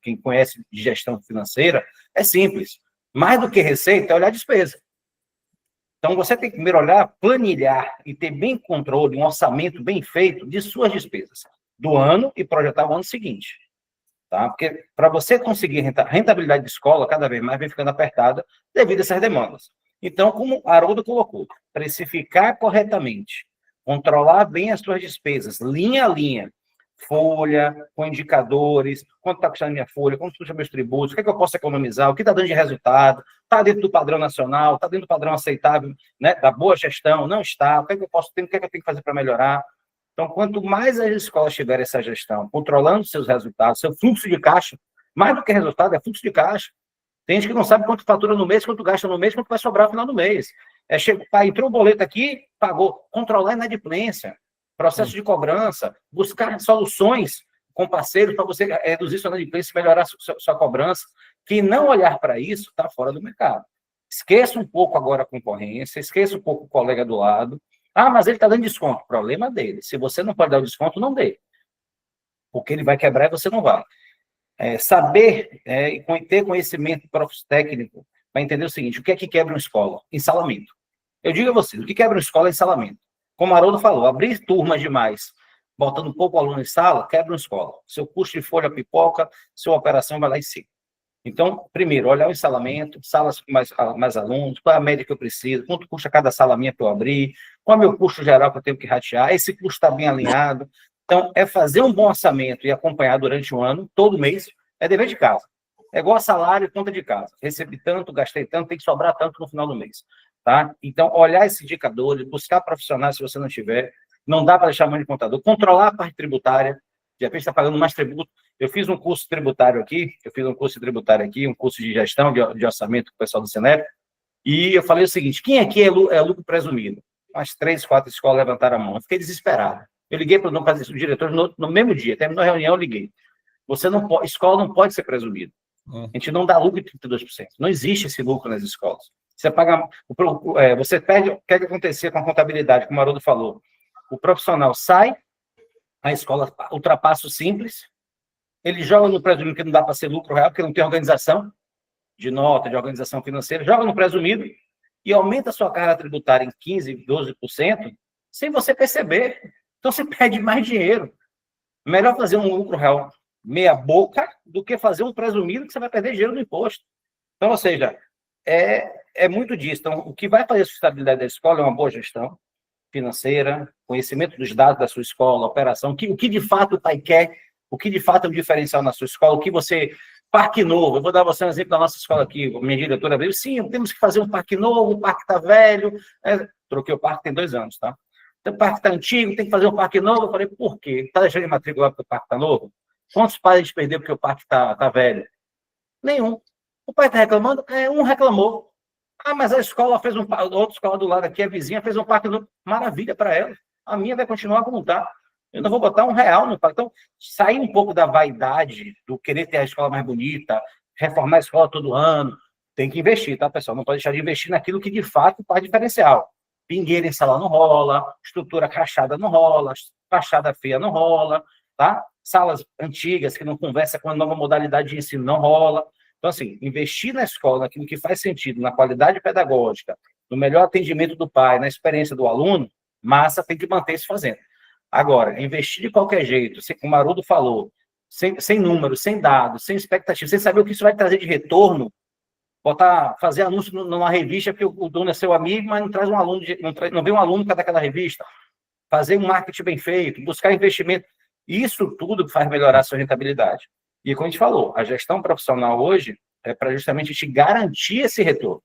quem conhece de gestão financeira, é simples. Mais do que receita, é olhar a despesa. Então, você tem que primeiro olhar, planilhar e ter bem controle, um orçamento bem feito de suas despesas do ano e projetar o ano seguinte. Tá? Porque para você conseguir rentabilidade de escola, cada vez mais vem ficando apertada devido a essas demandas. Então, como a Haroldo colocou, precificar corretamente, controlar bem as suas despesas, linha a linha, folha, com indicadores, quanto está custando minha folha, quanto custa meus tributos, o que é que eu posso economizar, o que está dando de resultado, está dentro do padrão nacional, está dentro do padrão aceitável, né, da boa gestão, não está, o que é que eu posso ter, o que é que eu tenho que fazer para melhorar. Então, quanto mais as escolas tiverem essa gestão, controlando seus resultados, seu fluxo de caixa, mais do que resultado, é fluxo de caixa. Tem gente que não sabe quanto fatura no mês, quanto gasta no mês, quanto vai sobrar no final do mês. Entrou o boleto aqui, pagou. Controlar a inadimplência, processo de cobrança, buscar soluções com parceiros para você reduzir sua inadimplência e melhorar sua cobrança. Quem não olhar para isso está fora do mercado. Esqueça um pouco agora a concorrência, esqueça um pouco o colega do lado. Mas ele está dando desconto. Problema dele. Se você não pode dar o desconto, não dê. Porque ele vai quebrar e você não vai. Saber e ter conhecimento técnico para entender o seguinte: o que é que quebra uma escola? Ensalamento. Eu digo a vocês, o que quebra uma escola é ensalamento. Como a Haroldo falou, abrir turmas demais, botando pouco aluno em sala, quebra uma escola. Seu custo de folha pipoca, sua operação vai lá em cima. Então, primeiro, olhar o ensalamento, salas com mais alunos, qual é a média que eu preciso, quanto custa cada sala minha para eu abrir, qual é o meu custo geral que eu tenho que ratear, esse custo está bem alinhado. Então, fazer um bom orçamento e acompanhar durante um ano, todo mês, é dever de casa. É igual a salário e conta de casa. Recebi tanto, gastei tanto, tem que sobrar tanto no final do mês. Tá? Então, olhar esses indicadores, buscar profissionais se você não tiver, não dá para deixar a mão de contador, controlar a parte tributária, de repente está pagando mais tributo. Eu fiz um curso tributário aqui, um curso de gestão de orçamento com o pessoal do Sinep, e eu falei o seguinte: quem aqui é lucro presumido? Umas 3, 4 escolas levantaram a mão. Eu fiquei desesperado. Eu liguei para os diretores no mesmo dia, terminou a reunião, eu liguei. Escola não pode ser presumida. A gente não dá lucro de 32%. Não existe esse lucro nas escolas. Você paga, você perde. O que é que acontecia com a contabilidade, como o Haroldo falou? O profissional sai, a escola ultrapassa o simples, ele joga no presumido, que não dá para ser lucro real, porque não tem organização de nota, de organização financeira, joga no presumido e aumenta a sua carga tributária em 15%, 12%, sem você perceber. Então, você perde mais dinheiro. Melhor fazer um lucro real meia boca do que fazer um presumido que você vai perder dinheiro no imposto. Então, ou seja, é muito disso. Então, o que vai fazer a sustentabilidade da escola é uma boa gestão financeira, conhecimento dos dados da sua escola, operação, o que de fato o pai quer, o que de fato é um diferencial na sua escola, o que você... Parque novo, eu vou dar você um exemplo da nossa escola aqui, minha diretora veio, sim, temos que fazer um parque novo, o parque está velho, troquei o parque tem 2 anos, tá? Então, o parque está antigo, tem que fazer um parque novo, eu falei, por quê? Está deixando de matricular porque o parque está novo? Quantos pais a gente perdeu porque o parque está velho? Nenhum. O pai está reclamando? Um reclamou. Ah, mas a escola fez outra escola do lado aqui, a vizinha fez um parque novo. Maravilha para ela. A minha vai continuar como está. Eu não vou botar R$1 no parque. Então, sair um pouco da vaidade, do querer ter a escola mais bonita, reformar a escola todo ano. Tem que investir, tá, pessoal? Não pode deixar de investir naquilo que, de fato, faz diferencial. Pingueira em sala não rola, estrutura crachada não rola, fachada feia não rola, tá? Salas antigas que não conversam com a nova modalidade de ensino não rola. Então, assim, investir na escola, naquilo que faz sentido, na qualidade pedagógica, no melhor atendimento do pai, na experiência do aluno, massa, tem que manter se fazendo. Agora, investir de qualquer jeito, como o Marudo falou, sem números, sem dados, sem expectativa, sem saber o que isso vai trazer de retorno, fazer anúncio numa revista porque o dono é seu amigo, mas não traz um aluno, não vem um aluno para daquela revista. Fazer um marketing bem feito, buscar investimento. Isso tudo faz melhorar a sua rentabilidade. E como a gente falou, a gestão profissional hoje é para justamente te garantir esse retorno.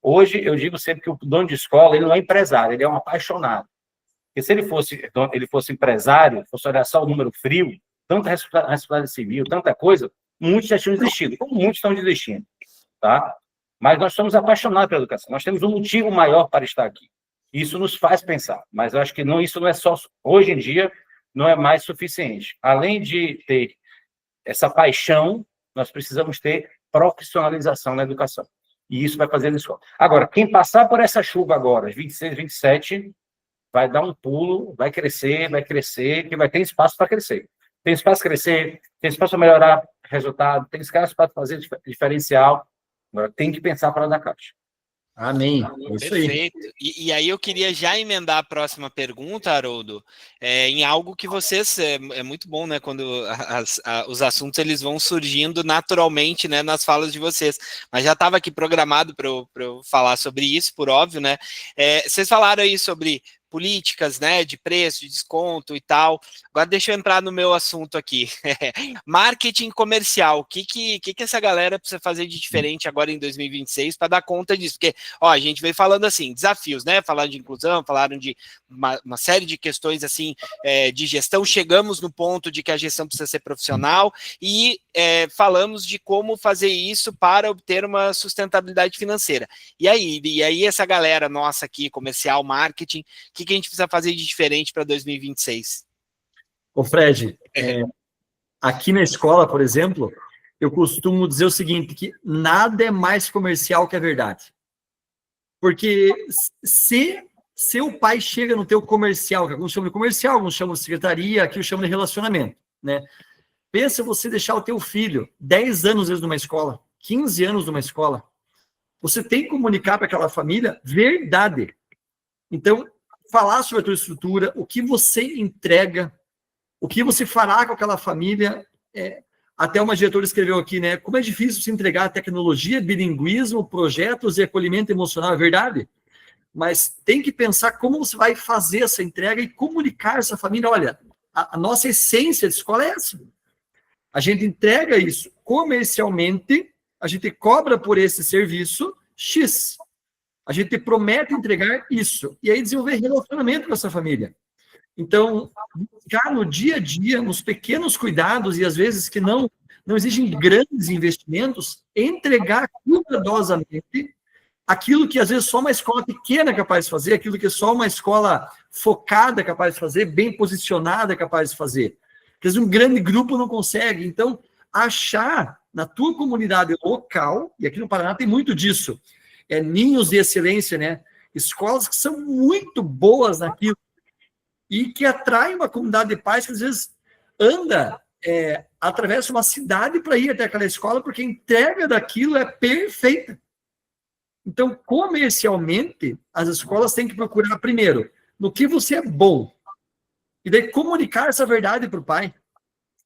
Hoje, eu digo sempre que o dono de escola, ele não é empresário, ele é um apaixonado. Porque se ele fosse empresário, fosse olhar só o número frio, tanta responsabilidade civil, tanta coisa, muitos já tinham desistido, como muitos estão desistindo, tá? Mas nós somos apaixonados pela educação, nós temos um motivo maior para estar aqui. Isso nos faz pensar, mas eu acho que isso não é só, hoje em dia, não é mais suficiente. Além de ter essa paixão, nós precisamos ter profissionalização na educação. E isso vai fazer na escola. Agora, quem passar por essa chuva agora, 26, 27... vai dar um pulo, vai crescer, que vai ter espaço para crescer. Tem espaço para crescer, tem espaço para melhorar resultado, tem espaço para fazer diferencial. Agora, tem que pensar fora da caixa. Amém. É isso aí. Perfeito. E aí eu queria já emendar a próxima pergunta, Haroldo, em algo que vocês, é muito bom, né, quando os assuntos eles vão surgindo naturalmente, né, nas falas de vocês, mas já estava aqui programado para eu falar sobre isso, por óbvio, né, vocês falaram aí sobre políticas, né, de preço, de desconto e tal. Agora deixa eu entrar no meu assunto aqui. Marketing comercial, o que essa galera precisa fazer de diferente agora em 2026 para dar conta disso? Porque, a gente veio falando assim, desafios, né, falaram de inclusão, falaram de uma série de questões assim, de gestão, chegamos no ponto de que a gestão precisa ser profissional e falamos de como fazer isso para obter uma sustentabilidade financeira. E aí essa galera nossa aqui, comercial, marketing, o que a gente precisa fazer de diferente para 2026? Ô, Fred, aqui na escola, por exemplo, eu costumo dizer o seguinte, que nada é mais comercial que a verdade. Porque se o pai chega no teu comercial, que alguns chamam de comercial, alguns chamam de secretaria, aqui eu chamo de relacionamento, né? Pensa você deixar o teu filho 10 anos, às vezes, numa escola, 15 anos numa escola. Você tem que comunicar para aquela família verdade. Então, falar sobre a tua estrutura, o que você entrega, o que você fará com aquela família. Até uma diretora escreveu aqui, né? Como é difícil se entregar tecnologia, bilinguismo, projetos e acolhimento emocional, é verdade? Mas tem que pensar como você vai fazer essa entrega e comunicar essa família. Olha, a nossa essência de escola é essa. A gente entrega isso comercialmente, a gente cobra por esse serviço X. A gente promete entregar isso. E aí desenvolver relacionamento com essa família. Então, buscar no dia a dia, nos pequenos cuidados, e às vezes que não exigem grandes investimentos, entregar cuidadosamente aquilo que às vezes só uma escola pequena é capaz de fazer, aquilo que só uma escola focada é capaz de fazer, bem posicionada é capaz de fazer. Às vezes um grande grupo não consegue. Então, achar na tua comunidade local, e aqui no Paraná tem muito disso, ninhos de excelência, né? Escolas que são muito boas naquilo. e que atrai uma comunidade de pais que às vezes anda, atravessa uma cidade para ir até aquela escola, porque a entrega daquilo é perfeita. Então, comercialmente, as escolas têm que procurar, primeiro, no que você é bom, e daí comunicar essa verdade para o pai,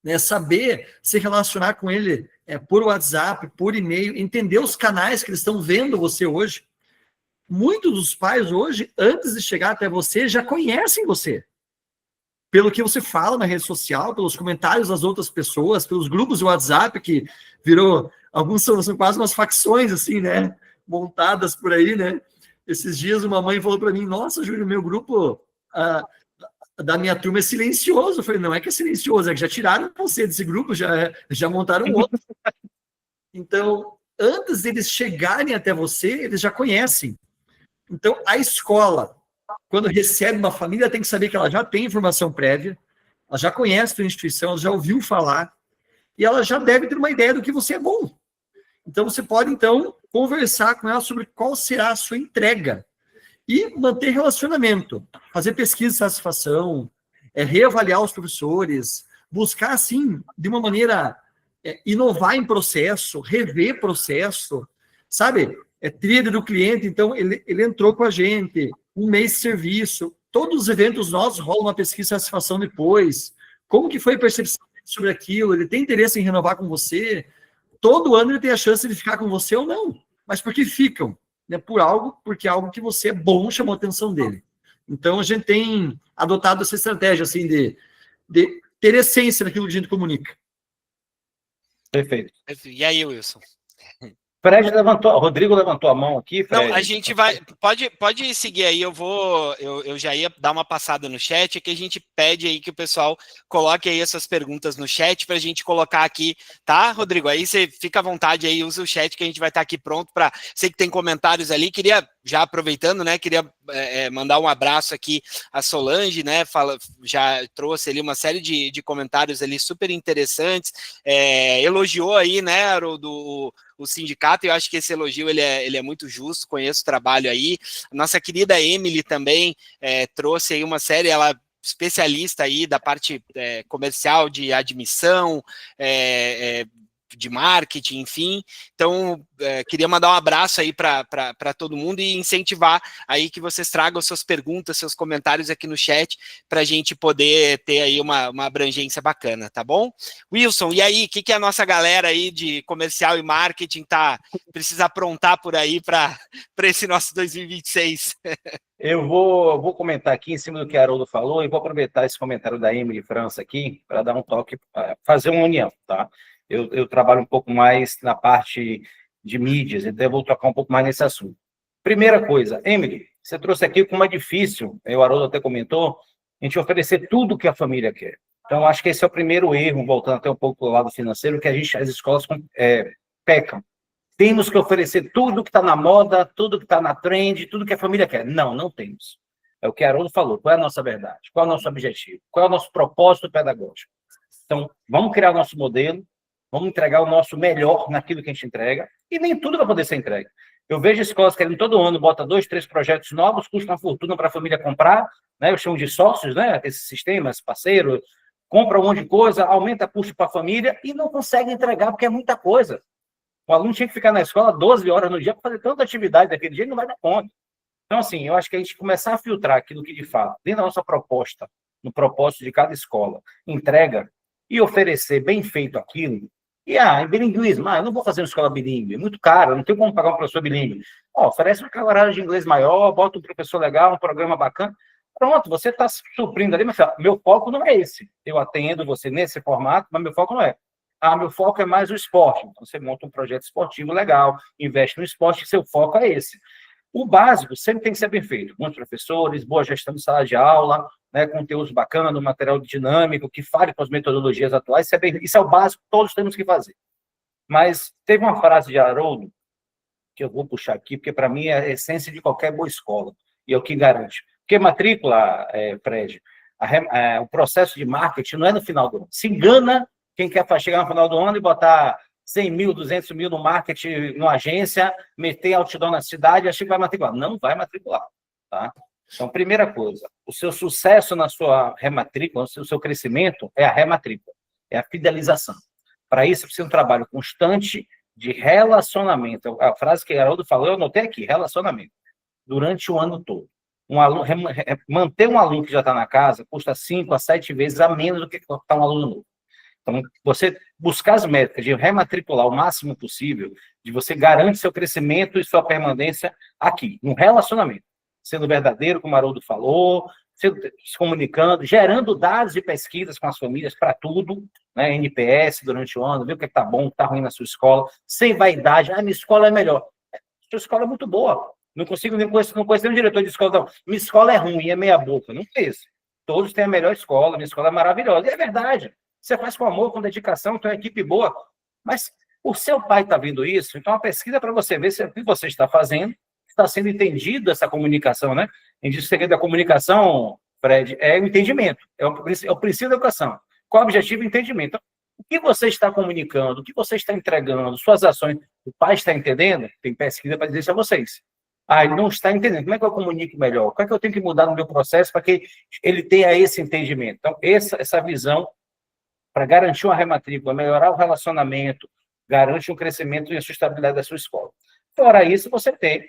né? Saber se relacionar com ele por WhatsApp, por e-mail, entender os canais que eles estão vendo você hoje. Muitos dos pais hoje, antes de chegar até você, já conhecem você. Pelo que você fala na rede social, pelos comentários das outras pessoas, pelos grupos de WhatsApp, que virou, alguns são quase umas facções, assim, né? Montadas por aí, né? Esses dias uma mãe falou para mim, nossa, Júlio, meu grupo da minha turma é silencioso. Eu falei, não é que é silencioso, é que já tiraram você desse grupo, já montaram outro. Então, antes deles chegarem até você, eles já conhecem. Então, a escola, quando recebe uma família, tem que saber que ela já tem informação prévia, ela já conhece a sua instituição, ela já ouviu falar, e ela já deve ter uma ideia do que você é bom. Então, você pode, então, conversar com ela sobre qual será a sua entrega. E manter relacionamento, fazer pesquisa de satisfação, reavaliar os professores, buscar, assim, de uma maneira, inovar em processo, rever processo, sabe? Trilha do cliente, então, ele entrou com a gente, um mês de serviço, todos os eventos nossos rolam uma pesquisa de satisfação depois, como que foi a percepção sobre aquilo, ele tem interesse em renovar com você, todo ano ele tem a chance de ficar com você ou não, mas por que ficam? Né, porque algo que você é bom chamou a atenção dele. Então, a gente tem adotado essa estratégia, assim, de ter essência naquilo que a gente comunica. Perfeito. E aí, Wilson? Fred Rodrigo levantou a mão aqui, Fred. Não, a gente vai, pode seguir aí, eu já ia dar uma passada no chat, que a gente pede aí que o pessoal coloque aí essas perguntas no chat para a gente colocar aqui, tá, Rodrigo? Aí você fica à vontade aí, usa o chat que a gente vai estar aqui pronto para, sei que tem comentários ali, queria, já aproveitando, né, queria mandar um abraço aqui a Solange, né, já trouxe ali uma série de comentários ali super interessantes, elogiou aí, né, o sindicato, e eu acho que esse elogio ele é muito justo, conheço o trabalho aí. A nossa querida Emily também trouxe aí uma série, ela especialista aí da parte comercial, de admissão, de marketing, enfim. Então, queria mandar um abraço aí para todo mundo e incentivar aí que vocês tragam suas perguntas, seus comentários aqui no chat, para a gente poder ter aí uma abrangência bacana, tá bom? Wilson, e aí, o que a nossa galera aí de comercial e marketing precisa aprontar por aí para esse nosso 2026? Eu vou comentar aqui em cima do que a Haroldo falou e vou aproveitar esse comentário da Emily França aqui para dar um toque, fazer uma união, tá? Eu trabalho um pouco mais na parte de mídias, então eu vou tocar um pouco mais nesse assunto. Primeira coisa, Emily, você trouxe aqui como é difícil, o Haroldo até comentou, a gente oferecer tudo que a família quer. Então, acho que esse é o primeiro erro, voltando até um pouco do lado financeiro, que as escolas pecam. Temos que oferecer tudo que está na moda, tudo que está na trend, tudo que a família quer. Não temos. É o que a Haroldo falou. Qual é a nossa verdade? Qual é o nosso objetivo? Qual é o nosso propósito pedagógico? Então, vamos criar o nosso modelo, vamos entregar o nosso melhor naquilo que a gente entrega, e nem tudo vai poder ser entregue. Eu vejo escolas querendo todo ano, bota 2, 3 projetos novos, custa uma fortuna para a família comprar, né? Eu chamo de sócios, né? Esses sistemas, parceiro, compra um monte de coisa, aumenta custo para a família e não consegue entregar, porque é muita coisa. O aluno tinha que ficar na escola 12 horas no dia para fazer tanta atividade daquele dia, não vai dar conta. Então, assim, eu acho que a gente começar a filtrar aquilo que, de fato, dentro da nossa proposta, no propósito de cada escola, entrega e oferecer bem feito aquilo. E, em bilinguismo, eu não vou fazer uma escola bilíngue, é muito caro, não tenho como pagar um professor bilíngue. Oferece uma carga horária de inglês maior, bota um professor legal, um programa bacana. Pronto, você está suprindo ali, mas meu foco não é esse. Eu atendo você nesse formato, mas meu foco não é. Meu foco é mais o esporte. Então, você monta um projeto esportivo legal, investe no esporte, seu foco é esse. O básico sempre tem que ser bem feito. Bons professores, boa gestão de sala de aula, né, conteúdos bacanas, material dinâmico, que fale com as metodologias atuais. Isso é o básico que todos temos que fazer. Mas teve uma frase de Haroldo, que eu vou puxar aqui, porque para mim é a essência de qualquer boa escola, e é o que garante. Porque matrícula, Fred, o processo de marketing não é no final do ano. Se engana quem quer chegar no final do ano e botar 100 mil, 200 mil no marketing, numa agência, meter outdoor na cidade, acha que vai matricular. Não vai matricular, tá? Então, primeira coisa, o seu sucesso na sua rematrícula, o seu crescimento é a rematrícula, é a fidelização. Para isso, precisa de um trabalho constante de relacionamento. A frase que o Haroldo falou, eu anotei aqui, relacionamento, durante o ano todo. Manter um aluno que já está na casa custa 5 a 7 vezes a menos do que estar um aluno novo. Então, você buscar as métricas de rematricular o máximo possível, de você garante seu crescimento e sua permanência aqui, no relacionamento. Sendo verdadeiro, como o Haroldo falou, se comunicando, gerando dados e pesquisas com as famílias para tudo, né? NPS durante o ano, ver o que está bom, o que está ruim na sua escola, sem vaidade. Minha escola é melhor. Sua escola é muito boa. Não conheço nenhum diretor de escola, não. Minha escola é ruim, é meia boca. Não conheço. Todos têm a melhor escola, minha escola é maravilhosa. E é verdade. Você faz com amor, com dedicação, tem uma equipe boa. Mas o seu pai está vendo isso, então a pesquisa para você ver se o que você está fazendo está sendo entendido essa comunicação, né? A gente diz que o segredo da comunicação, Fred, é o entendimento, é o princípio da educação. Qual é o objetivo? Entendimento. Então, o que você está comunicando, o que você está entregando, suas ações, o pai está entendendo? Tem pesquisa para dizer isso a vocês. Ele não está entendendo. Como é que eu comunico melhor? O que é que eu tenho que mudar no meu processo para que ele tenha esse entendimento? Então, essa visão para garantir uma rematrícula, melhorar o relacionamento, garante um crescimento e a sustentabilidade da sua escola. Fora isso, você tem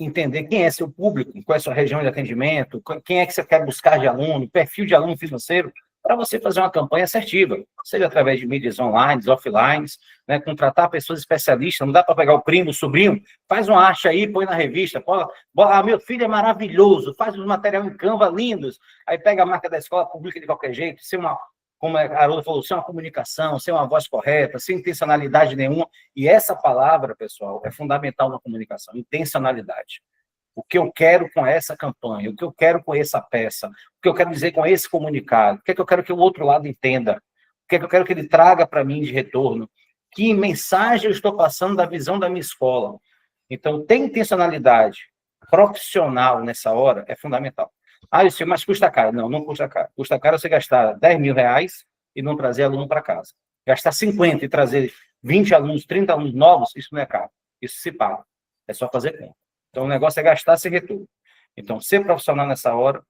entender quem é seu público, qual é a sua região de atendimento, quem é que você quer buscar de aluno, perfil de aluno financeiro, para você fazer uma campanha assertiva, seja através de mídias online, offline, né, contratar pessoas especialistas, não dá para pegar o primo, o sobrinho, faz uma arte aí, põe na revista, meu filho é maravilhoso, faz uns materiais em Canva lindos, aí pega a marca da escola, publica de qualquer jeito, como a Haroldo falou, sem uma comunicação, sem uma voz correta, sem intencionalidade nenhuma. E essa palavra, pessoal, é fundamental na comunicação, intencionalidade. O que eu quero com essa campanha, o que eu quero com essa peça, o que eu quero dizer com esse comunicado, o que é que eu quero que o outro lado entenda, o que é que eu quero que ele traga para mim de retorno, que mensagem eu estou passando da visão da minha escola. Então, ter intencionalidade profissional nessa hora é fundamental. Isso, mas custa caro. Não custa caro. Custa caro você gastar 10 mil reais e não trazer aluno para casa. Gastar 50 e trazer 20 alunos, 30 alunos novos, isso não é caro. Isso se paga. É só fazer conta. Então, o negócio é gastar sem retorno. Então, ser profissional nessa hora,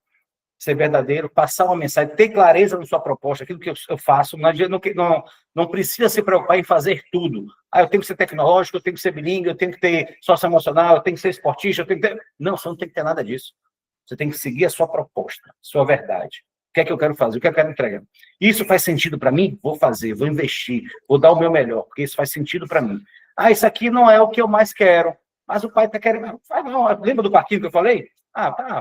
ser verdadeiro, passar uma mensagem, ter clareza na sua proposta, aquilo que eu faço, não precisa se preocupar em fazer tudo. Eu tenho que ser tecnológico, eu tenho que ser bilíngue, eu tenho que ter socioemocional, eu tenho que ser esportista, eu tenho que ter... Não, você não tem que ter nada disso. Você tem que seguir a sua proposta, sua verdade. O que é que eu quero fazer? O que eu quero entregar? Isso faz sentido para mim? Vou fazer, vou investir, vou dar o meu melhor, porque isso faz sentido para mim. Isso aqui não é o que eu mais quero, mas o pai está querendo... Lembra do parquinho que eu falei?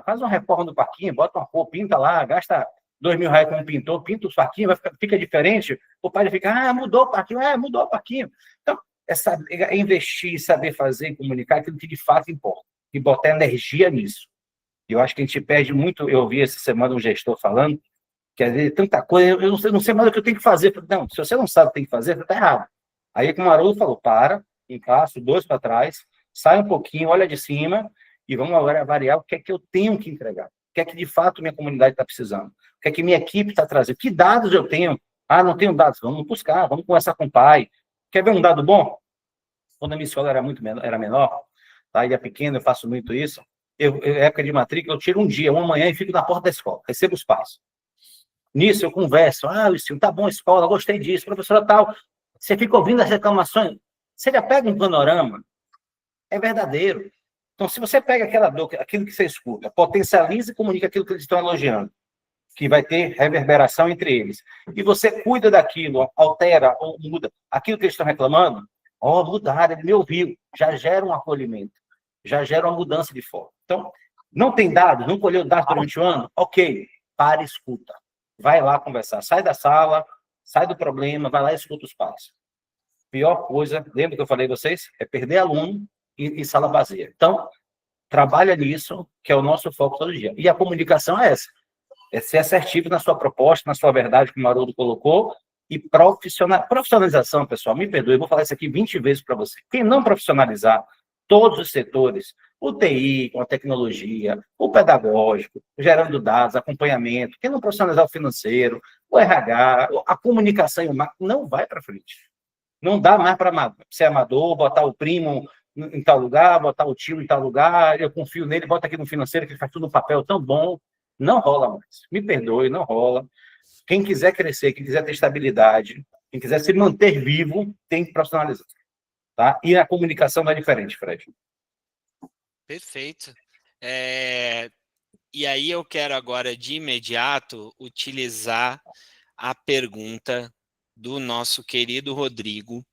Faz uma reforma do parquinho, bota uma cor, pinta lá, gasta 2 mil reais com um pintor, pinta o parquinho, fica diferente. O pai fica, mudou o parquinho, mudou o parquinho. Então, é investir, saber fazer, comunicar aquilo que de fato importa, e botar energia nisso. Eu acho que a gente perde muito. Eu ouvi essa semana um gestor falando que às vezes tanta coisa, eu não sei mais o que eu tenho que fazer. Não, se você não sabe o que tem que fazer, você está errado. Aí, como o Haroldo falou, um passo, 2 para trás, sai um pouquinho, olha de cima e vamos agora avaliar o que é que eu tenho que entregar. O que é que de fato minha comunidade está precisando. O que é que minha equipe está trazendo. Que dados eu tenho? Não tenho dados. Vamos buscar, vamos conversar com o pai. Quer ver um dado bom? Quando a minha escola era menor, e é pequena, eu faço muito isso. Época de matrícula, eu tiro um dia, uma manhã e fico na porta da escola, recebo os pais. Nisso eu converso, Luciano, tá bom, escola, gostei disso, professora tal. Você fica ouvindo as reclamações, você já pega um panorama, é verdadeiro. Então, se você pega aquilo que você escuta, potencializa e comunica aquilo que eles estão elogiando, que vai ter reverberação entre eles, e você cuida daquilo, altera ou muda aquilo que eles estão reclamando, mudaram, ele me ouviu, já gera um acolhimento. Já gera uma mudança de foco. Então, não tem dados, não colheu dados durante o ano? Ok, para e escuta. Vai lá conversar. Sai da sala, sai do problema, vai lá e escuta os pais. Pior coisa, lembra que eu falei a vocês? É perder aluno e sala vazia. Então, trabalha nisso, que é o nosso foco todo dia. E a comunicação é essa. É ser assertivo na sua proposta, na sua verdade, como o Haroldo colocou, e profissionalização, pessoal, me perdoe, eu vou falar isso aqui 20 vezes para você. Quem não profissionalizar todos os setores, o TI, com a tecnologia, o pedagógico, gerando dados, acompanhamento, quem não profissionalizar o financeiro, o RH, a comunicação e o marketing, não vai para frente. Não dá mais para ser amador, botar o primo em tal lugar, botar o tio em tal lugar, eu confio nele, bota aqui no financeiro, que ele faz tudo no papel tão bom. Não rola mais. Me perdoe, não rola. Quem quiser crescer, quem quiser ter estabilidade, quem quiser se manter vivo, tem que profissionalizar. Tá? E a comunicação não é diferente, Fred. Perfeito. E aí eu quero agora, de imediato, utilizar a pergunta do nosso querido Rodrigo,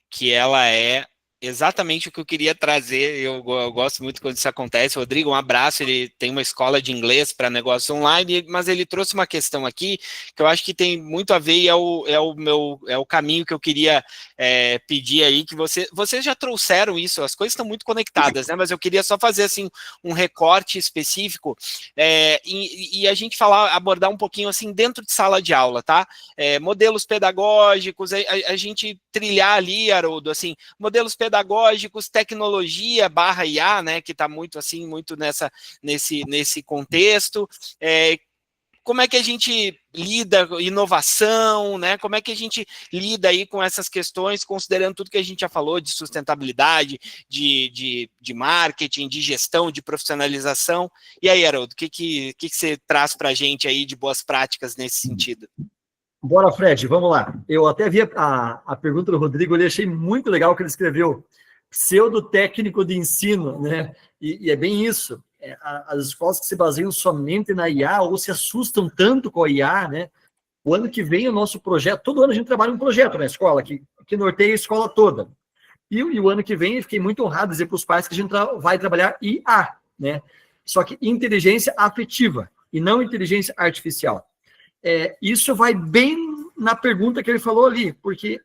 que ela é exatamente o que eu queria trazer. Eu gosto muito quando isso acontece. Rodrigo, um abraço. Ele tem uma escola de inglês para negócio online, mas ele trouxe uma questão aqui que eu acho que tem muito a ver e é o caminho que eu queria pedir aí, que vocês já trouxeram isso, as coisas estão muito conectadas, né? Mas eu queria só fazer assim um recorte específico e a gente abordar um pouquinho assim dentro de sala de aula, tá? Modelos pedagógicos, a gente trilhar ali, Haroldo, assim, modelos pedagógicos, tecnologia / IA, né, que está muito assim, muito nesse contexto. Como é que a gente lida com inovação, né? Como é que a gente lida aí com essas questões, considerando tudo que a gente já falou de sustentabilidade, de marketing, de gestão, de profissionalização. E aí, Haroldo, o que você traz para a gente aí de boas práticas nesse sentido? Bora, Fred, vamos lá. Eu até vi a pergunta do Rodrigo, eu achei muito legal que ele escreveu pseudo-técnico de ensino, né? E é bem isso. As escolas que se baseiam somente na IA ou se assustam tanto com a IA, né? O ano que vem o nosso projeto, todo ano a gente trabalha um projeto na escola, que norteia a escola toda. E o ano que vem eu fiquei muito honrado de dizer para os pais que a gente vai trabalhar IA, né? Só que inteligência afetiva e não inteligência artificial. Isso vai bem na pergunta que ele falou ali, porque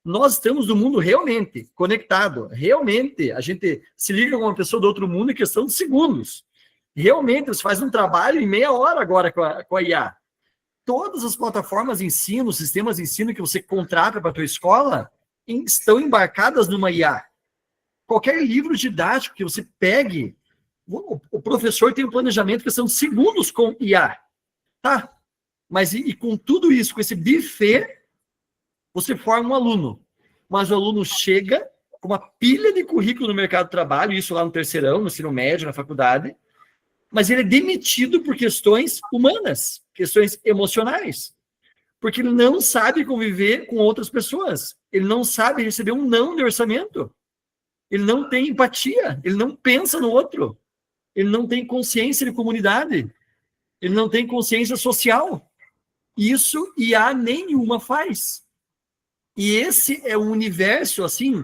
nós estamos no mundo realmente conectado, realmente a gente se liga com uma pessoa do outro mundo em questão de segundos. Realmente, você faz um trabalho em meia hora agora com a IA. Todas as plataformas de ensino, sistemas de ensino que você contrata para a tua escola estão embarcadas numa IA. Qualquer livro didático que você pegue, o professor tem um planejamento que são segundos com IA. Tá? Mas e com tudo isso, com esse buffet, você forma um aluno. Mas o aluno chega com uma pilha de currículo no mercado de trabalho, isso lá no terceirão, no ensino médio, na faculdade, mas ele é demitido por questões humanas, questões emocionais. Porque ele não sabe conviver com outras pessoas. Ele não sabe receber um não de orçamento. Ele não tem empatia. Ele não pensa no outro. Ele não tem consciência de comunidade. Ele não tem consciência social. Isso IA nenhuma faz. E esse é um universo, assim,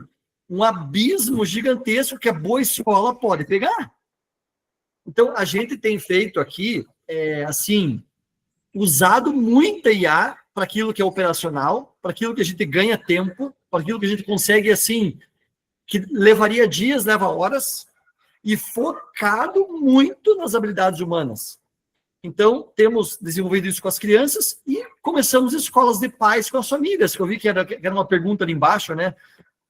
um abismo gigantesco que a boa escola pode pegar. Então, a gente tem feito aqui, assim, usado muita IA para aquilo que é operacional, para aquilo que a gente ganha tempo, para aquilo que a gente consegue, assim, que levaria dias, leva horas, e focado muito nas habilidades humanas. Então, temos desenvolvido isso com as crianças e começamos escolas de pais com as famílias, que eu vi que era uma pergunta ali embaixo, né?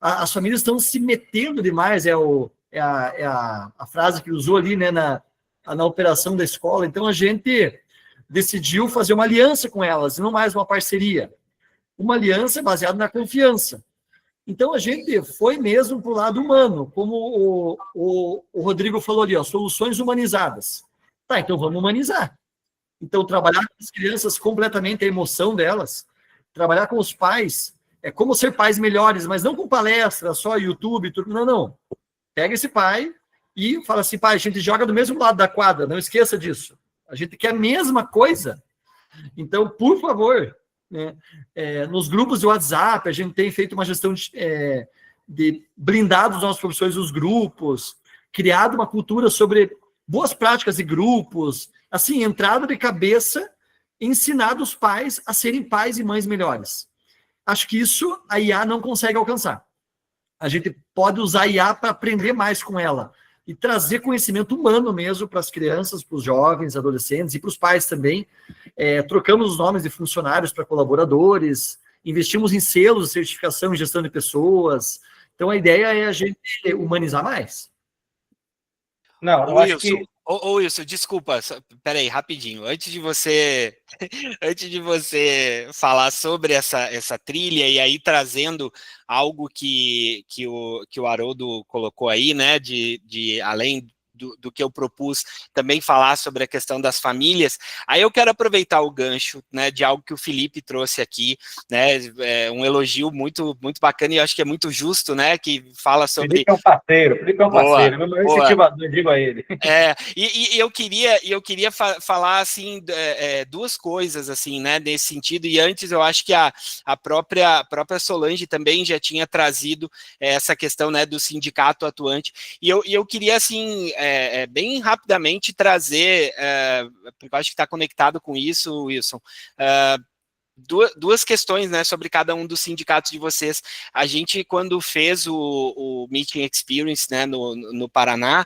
As famílias estão se metendo demais, a frase que usou ali, né, na operação da escola. Então, a gente decidiu fazer uma aliança com elas, não mais uma parceria. Uma aliança baseada na confiança. Então, a gente foi mesmo para o lado humano, como o Rodrigo falou ali, ó, soluções humanizadas. Tá, então vamos humanizar. Então, trabalhar com as crianças completamente a emoção delas, trabalhar com os pais, como ser pais melhores, mas não com palestra, só YouTube, tudo. Não. Pega esse pai e fala assim, pai, a gente joga do mesmo lado da quadra, não esqueça disso. A gente quer a mesma coisa. Então, por favor, né, nos grupos de WhatsApp, a gente tem feito uma gestão de blindar os nossos professores dos grupos, criado uma cultura sobre boas práticas de grupos, assim, entrada de cabeça, ensinado os pais a serem pais e mães melhores. Acho que isso a IA não consegue alcançar. A gente pode usar a IA para aprender mais com ela e trazer conhecimento humano mesmo para as crianças, para os jovens, adolescentes e para os pais também. Trocamos os nomes de funcionários para colaboradores, investimos em selos de certificação e gestão de pessoas. Então, a ideia é a gente humanizar mais. Não, eu acho que Ô, Wilson, desculpa, peraí, rapidinho. Antes de você falar sobre essa trilha e aí trazendo algo que o Haroldo colocou aí, né, de além do que eu propus, também falar sobre a questão das famílias, aí eu quero aproveitar o gancho, né, de algo que o Felipe trouxe aqui, né, um elogio muito, muito bacana e eu acho que é muito justo, né, que fala sobre... Felipe é um Boa, parceiro, meu maior boa. incentivador, digo a ele. E eu queria falar assim duas coisas assim, né, nesse sentido. E antes eu acho que a própria Solange também já tinha trazido essa questão, né, do sindicato atuante. E eu queria assim bem rapidamente trazer, porque eu acho que está conectado com isso, Wilson. Duas questões, né, sobre cada um dos sindicatos de vocês. A gente, quando fez o Meeting Experience, né, no Paraná,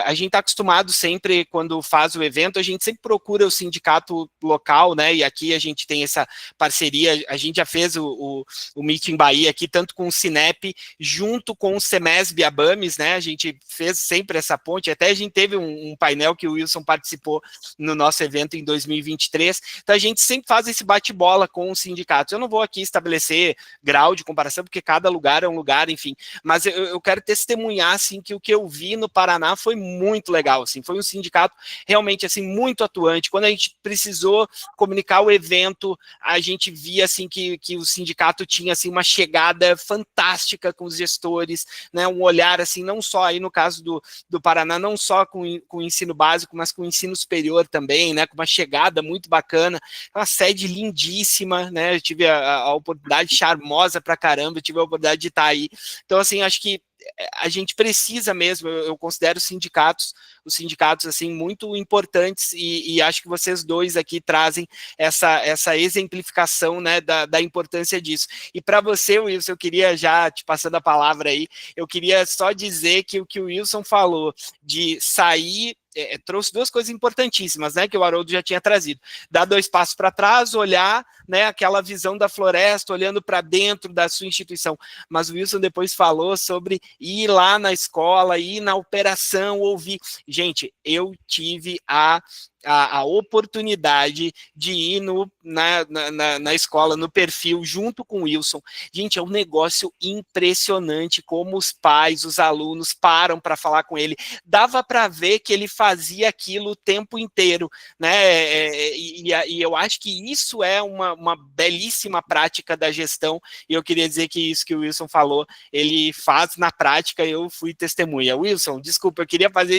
a gente está acostumado sempre, quando faz o evento, a gente sempre procura o sindicato local, né, e aqui a gente tem essa parceria, a gente já fez o Meeting Bahia aqui, tanto com o Sinep, junto com o Semesb Abames, né, a gente fez sempre essa ponte, até a gente teve um painel que o Wilson participou no nosso evento em 2023, então a gente sempre faz esse bate-bola com os sindicatos. Eu não vou aqui estabelecer grau de comparação, porque cada lugar é um lugar, enfim, mas eu quero testemunhar, assim, que o que eu vi no Paraná foi muito legal, assim, foi um sindicato realmente, assim, muito atuante. Quando a gente precisou comunicar o evento, a gente via, assim, que o sindicato tinha, assim, uma chegada fantástica com os gestores, né, um olhar, assim, não só aí no caso do Paraná, não só com o ensino básico, mas com o ensino superior também, né, com uma chegada muito bacana, uma sede lindíssima, né? Eu tive a oportunidade charmosa pra caramba, eu tive a oportunidade de estar aí. Então, assim, acho que a gente precisa mesmo, eu considero os sindicatos assim muito importantes e acho que vocês dois aqui trazem essa exemplificação, né, da importância disso. E para você, Wilson, eu queria já te passando a palavra aí, eu queria só dizer que o que o Wilson falou de sair trouxe duas coisas importantíssimas, né, que o Haroldo já tinha trazido. Dar 2 passos para trás, olhar, né, aquela visão da floresta, olhando para dentro da sua instituição. Mas o Wilson depois falou sobre ir lá na escola, ir na operação, ouvir. Gente, eu tive a oportunidade de ir na escola, no perfil, junto com o Wilson. Gente, é um negócio impressionante como os pais, os alunos param para falar com ele. Dava para ver que ele fazia aquilo o tempo inteiro, né? E eu acho que isso é uma belíssima prática da gestão, e eu queria dizer que isso que o Wilson falou, ele faz na prática, eu fui testemunha. Wilson, desculpa, eu queria fazer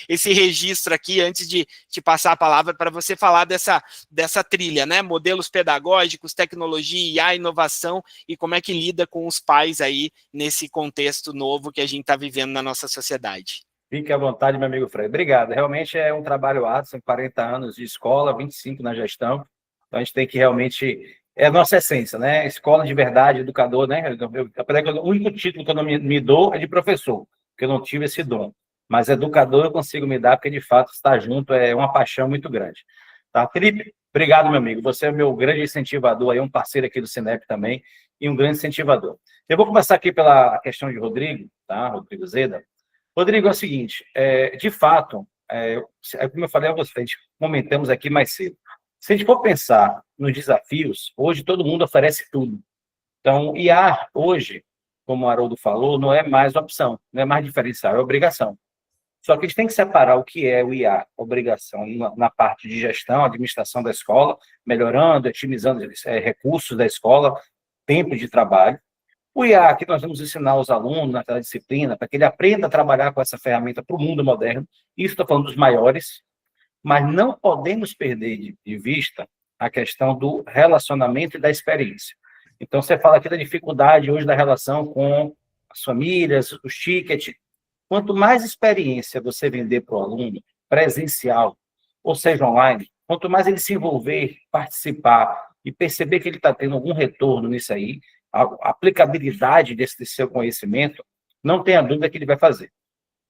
esse registro aqui antes de te passar a palavra para você falar dessa trilha, né? Modelos pedagógicos, tecnologia, a inovação e como é que lida com os pais aí nesse contexto novo que a gente está vivendo na nossa sociedade. Fique à vontade, meu amigo Fred. Obrigado. Realmente é um trabalho árduo, são 40 anos de escola, 25 na gestão. Então, a gente tem que realmente... É a nossa essência, né? Escola de verdade, educador, né? Apesar que o único título que eu não me dou é de professor, porque eu não tive esse dom. Mas educador eu consigo me dar, porque, de fato, estar junto é uma paixão muito grande. Tá, Felipe? Obrigado, meu amigo. Você é o meu grande incentivador, aí, um parceiro aqui do Sinep também, e um grande incentivador. Eu vou começar aqui pela questão de Rodrigo, tá? Rodrigo Zeda. Rodrigo, é o seguinte, de fato, como eu falei a você, a gente comentamos aqui mais cedo, se a gente for pensar nos desafios, hoje todo mundo oferece tudo. Então, IA, hoje, como o Haroldo falou, não é mais opção, não é mais diferencial, é obrigação. Só que a gente tem que separar o que é o IA, obrigação, na parte de gestão, administração da escola, melhorando, otimizando recursos da escola, tempo de trabalho. O IA, que nós vamos ensinar aos alunos naquela disciplina, para que ele aprenda a trabalhar com essa ferramenta para o mundo moderno. Isso estou falando dos maiores, mas não podemos perder de vista a questão do relacionamento e da experiência. Então, você fala aqui da dificuldade hoje da relação com as famílias, os tickets. Quanto mais experiência você vender para o aluno, presencial, ou seja, online, quanto mais ele se envolver, participar e perceber que ele está tendo algum retorno nisso aí, a aplicabilidade desse seu conhecimento, não tenha dúvida que ele vai fazer.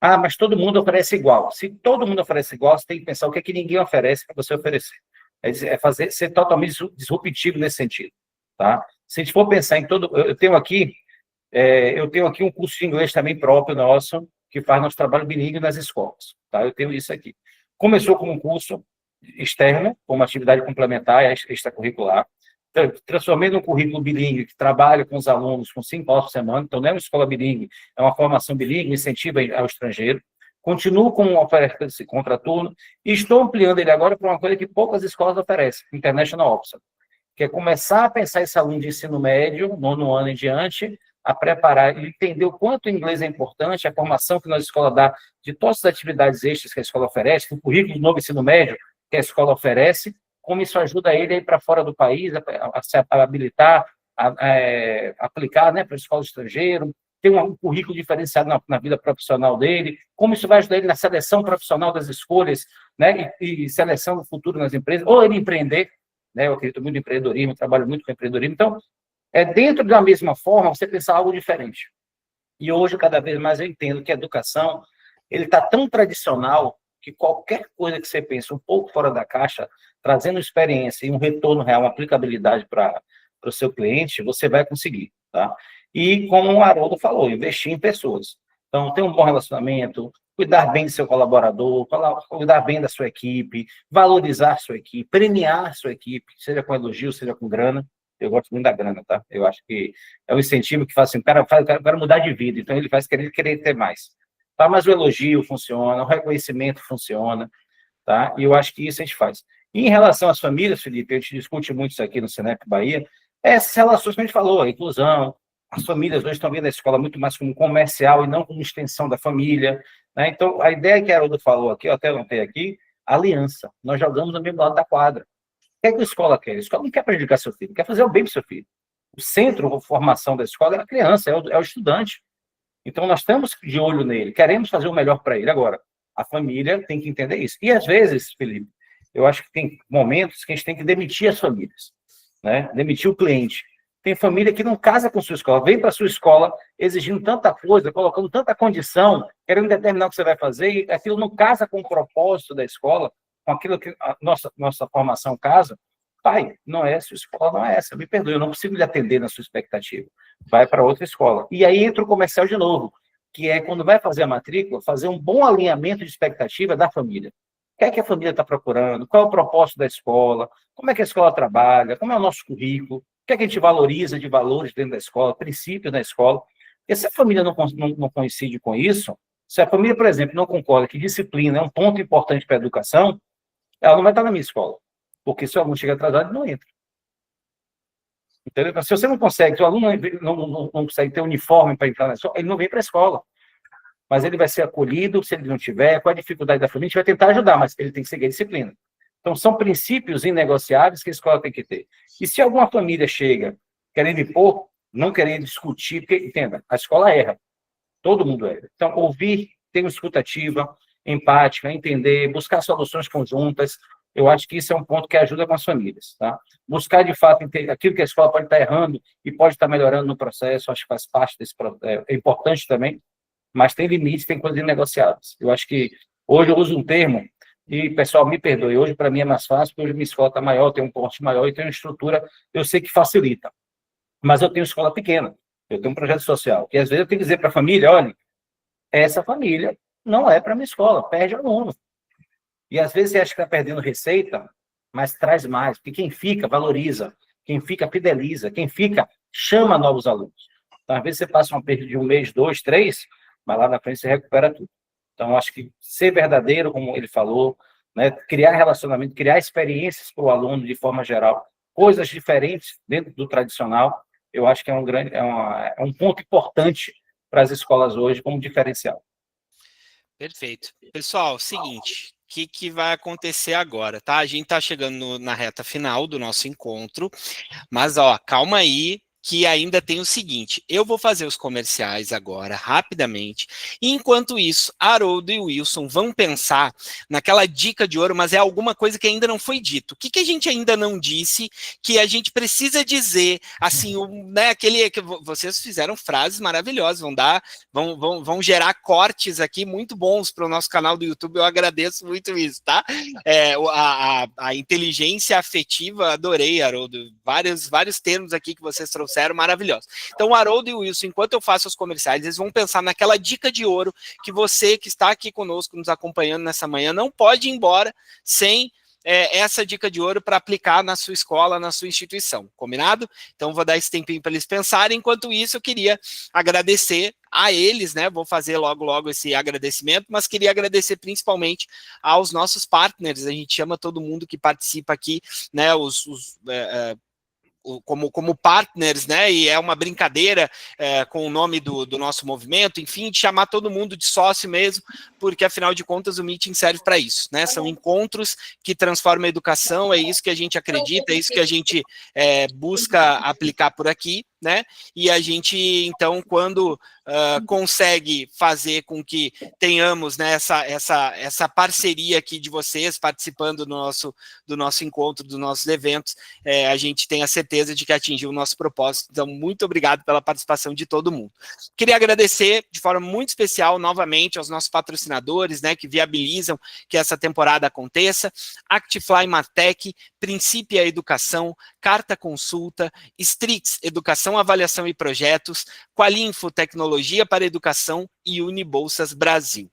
Ah, mas todo mundo oferece igual. Se todo mundo oferece igual, você tem que pensar o que é que ninguém oferece para você oferecer. Ser totalmente disruptivo nesse sentido. Tá? Se a gente for pensar em todo... Eu tenho aqui um curso de inglês também próprio nosso, que faz nosso trabalho bilíngue nas escolas. Tá? Eu tenho isso aqui. Começou com um curso externo, como atividade complementar extracurricular. Transformei num currículo bilíngue, que trabalha com os alunos com 5 aulas por semana, então não é uma escola bilíngue, é uma formação bilíngue, incentiva ao estrangeiro. Continuo com uma oferta de contraturno e estou ampliando ele agora para uma coisa que poucas escolas oferecem, International Officer, que é começar a pensar esse aluno de ensino médio, 9º ano em diante, a preparar e entender o quanto o inglês é importante, a formação que a nossa escola dá de todas as atividades extras que a escola oferece, o currículo do novo ensino médio que a escola oferece, como isso ajuda ele a ir para fora do país, a se habilitar, a aplicar, né, para a escola estrangeira, ter um currículo diferenciado na vida profissional dele, como isso vai ajudar ele na seleção profissional das escolhas, né, e seleção do futuro nas empresas, ou ele empreender, né, eu acredito muito em empreendedorismo, trabalho muito com empreendedorismo, então, dentro da mesma forma, você pensar algo diferente. E hoje, cada vez mais, eu entendo que a educação, ele está tão tradicional que qualquer coisa que você pense um pouco fora da caixa, trazendo experiência e um retorno real, uma aplicabilidade para o seu cliente, você vai conseguir, tá? E, como o Haroldo falou, investir em pessoas. Então, ter um bom relacionamento, cuidar bem do seu colaborador, cuidar bem da sua equipe, valorizar sua equipe, premiar sua equipe, seja com elogio, seja com grana. Eu gosto muito da grana, tá? Eu acho que é um incentivo que faz assim, o cara mudar de vida, então ele faz querer ter mais. Tá? Mas o elogio funciona, o reconhecimento funciona, tá? E eu acho que isso a gente faz. E em relação às famílias, Felipe, a gente discute muito isso aqui no Sinep Bahia, essas relações que a gente falou, a inclusão, as famílias hoje estão vendo a escola muito mais como comercial e não como extensão da família, né? Então, a ideia que a Haroldo falou aqui, eu até anotei aqui, aliança. Nós jogamos no mesmo lado da quadra. O que é que a escola quer? A escola não quer prejudicar seu filho, quer fazer o bem para o seu filho. O centro de formação da escola é a criança, é o estudante. Então, nós estamos de olho nele, queremos fazer o melhor para ele. Agora, a família tem que entender isso. E, às vezes, Felipe, eu acho que tem momentos que a gente tem que demitir as famílias, né? Demitir o cliente. Tem família que não casa com sua escola, vem para sua escola exigindo tanta coisa, colocando tanta condição, querendo determinar o que você vai fazer, e aquilo não casa com o propósito da escola, com aquilo que a nossa formação casa. Pai, não é, sua escola não é essa, me perdoe, eu não consigo lhe atender na sua expectativa. Vai para outra escola. E aí entra o comercial de novo, que é quando vai fazer a matrícula, fazer um bom alinhamento de expectativa da família. O que é que a família está procurando? Qual é o propósito da escola? Como é que a escola trabalha? Como é o nosso currículo? O que é que a gente valoriza de valores dentro da escola, princípios da escola? Porque se a família não coincide com isso, se a família, por exemplo, não concorda que disciplina é um ponto importante para a educação, ela não vai estar na minha escola. Porque se o aluno chega atrasado, ele não entra. Entendeu? Se você não consegue, se o aluno não consegue ter uniforme para entrar na escola, ele não vem para a escola. Mas ele vai ser acolhido, se ele não tiver, com a dificuldade da família, a gente vai tentar ajudar, mas ele tem que seguir a disciplina. Então, são princípios inegociáveis que a escola tem que ter. E se alguma família chega querendo impor, não querendo discutir, porque, entenda, a escola erra. Todo mundo erra. Então, ouvir, ter uma escutativa, empática, entender, buscar soluções conjuntas, eu acho que isso é um ponto que ajuda com as famílias, tá? Buscar, de fato, aquilo que a escola pode estar errando e pode estar melhorando no processo, acho que faz parte desse processo, é importante também, mas tem limites, tem coisas inegociáveis. Eu acho que hoje eu uso um termo, e, pessoal, me perdoe, hoje para mim é mais fácil, porque hoje minha escola está maior, tem um porte maior e tem uma estrutura, eu sei que facilita. Mas eu tenho escola pequena, eu tenho um projeto social, que às vezes eu tenho que dizer para a família, olha, essa família não é para a minha escola, perde aluno. E às vezes você acha que está perdendo receita, mas traz mais, porque quem fica, valoriza, quem fica, fideliza, quem fica, chama novos alunos. Então, às vezes você passa um período de 1 mês, 2, 3, mas lá na frente você recupera tudo. Então, acho que ser verdadeiro, como ele falou, né, criar relacionamento, criar experiências para o aluno de forma geral, coisas diferentes dentro do tradicional, eu acho que é um ponto importante para as escolas hoje como diferencial. Perfeito. Pessoal, seguinte, o que vai acontecer agora, tá? A gente tá chegando na reta final do nosso encontro, mas, ó, calma aí, que ainda tem o seguinte, eu vou fazer os comerciais agora, rapidamente, e enquanto isso, Haroldo e Wilson vão pensar naquela dica de ouro, mas é alguma coisa que ainda não foi dito. O que a gente ainda não disse, que a gente precisa dizer, assim, né, aquele que vocês fizeram frases maravilhosas, vão gerar cortes aqui muito bons para o nosso canal do YouTube, eu agradeço muito isso, tá? A inteligência afetiva, adorei, Haroldo, vários termos aqui que vocês trouxeram trouxeram, maravilhosa. Então, o Haroldo e o Wilson, enquanto eu faço os comerciais, eles vão pensar naquela dica de ouro que você que está aqui conosco, nos acompanhando nessa manhã, não pode ir embora sem essa dica de ouro para aplicar na sua escola, na sua instituição, combinado? Então, vou dar esse tempinho para eles pensarem. Enquanto isso, eu queria agradecer a eles, né? Vou fazer logo esse agradecimento, mas queria agradecer principalmente aos nossos partners. A gente chama todo mundo que participa aqui, né? Como partners, né, e é uma brincadeira com o nome do nosso movimento, enfim, de chamar todo mundo de sócio mesmo, porque afinal de contas o Meeting serve para isso, né, são encontros que transformam a educação, é isso que a gente acredita, é isso que a gente busca aplicar por aqui, né, e a gente, então, quando consegue fazer com que tenhamos, né, essa parceria aqui de vocês participando do nosso encontro, dos nossos eventos, a gente tem a certeza de que atingiu o nosso propósito. Então, muito obrigado pela participação de todo mundo. Queria agradecer de forma muito especial, novamente, aos nossos patrocinadores, né, que viabilizam que essa temporada aconteça, Actifly Martech, Princípio Educação, Carta Consulta, Strix Educação, Avaliação e Projetos, Qualinfo Tecnologia para Educação e Unibolsas Brasil.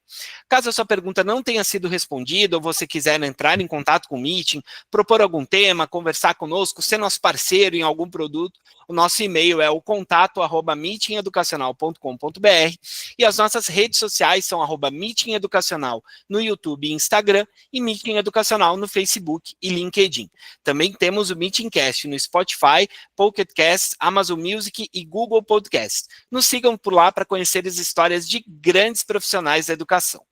Caso a sua pergunta não tenha sido respondida ou você quiser entrar em contato com o Meeting, propor algum tema, conversar conosco, ser nosso parceiro em algum produto, o nosso e-mail é o contato@meetingeducacional.com.br e as nossas redes sociais são @meetingeducacional no YouTube e Instagram e Meeting Educacional no Facebook e LinkedIn. Também temos o Meetingcast no Spotify, Pocket Cast, Amazon Music e Google Podcast. Nos sigam por lá para conhecer as histórias de grandes profissionais da educação.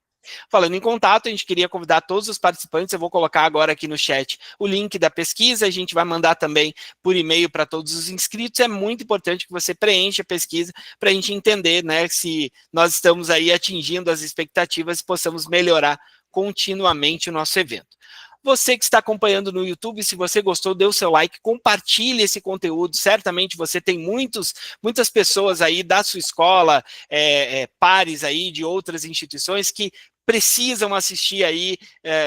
Falando em contato, a gente queria convidar todos os participantes, eu vou colocar agora aqui no chat o link da pesquisa, a gente vai mandar também por e-mail para todos os inscritos, é muito importante que você preencha a pesquisa para a gente entender, né, se nós estamos aí atingindo as expectativas e possamos melhorar continuamente o nosso evento. Você que está acompanhando no YouTube, se você gostou, dê o seu like, compartilhe esse conteúdo, certamente você tem muitas pessoas aí da sua escola, pares aí de outras instituições que precisam assistir aí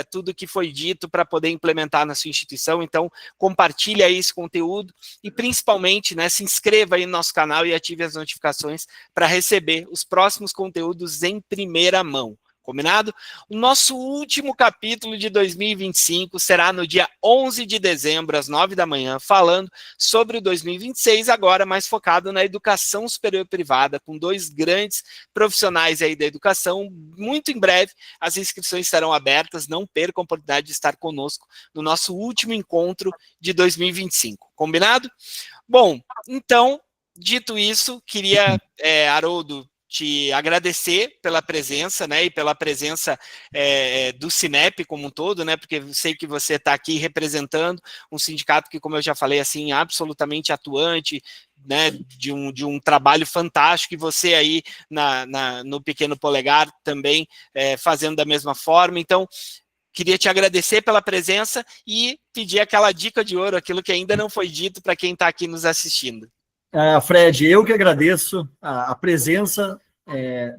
tudo que foi dito para poder implementar na sua instituição, então compartilhe aí esse conteúdo e principalmente, né, se inscreva aí no nosso canal e ative as notificações para receber os próximos conteúdos em primeira mão. Combinado? O nosso último capítulo de 2025 será no dia 11 de dezembro, às 9 da manhã, falando sobre o 2026, agora mais focado na educação superior privada, com 2 grandes profissionais aí da educação. Muito em breve, as inscrições estarão abertas, não percam a oportunidade de estar conosco no nosso último encontro de 2025. Combinado? Bom, então, dito isso, queria, Haroldo, te agradecer pela presença, né, e pela presença do Sinep como um todo, né, porque eu sei que você está aqui representando um sindicato que, como eu já falei, assim, absolutamente atuante, né, de um trabalho fantástico, e você aí no Pequeno Polegar também fazendo da mesma forma. Então, queria te agradecer pela presença e pedir aquela dica de ouro, aquilo que ainda não foi dito para quem está aqui nos assistindo. Fred, eu que agradeço a presença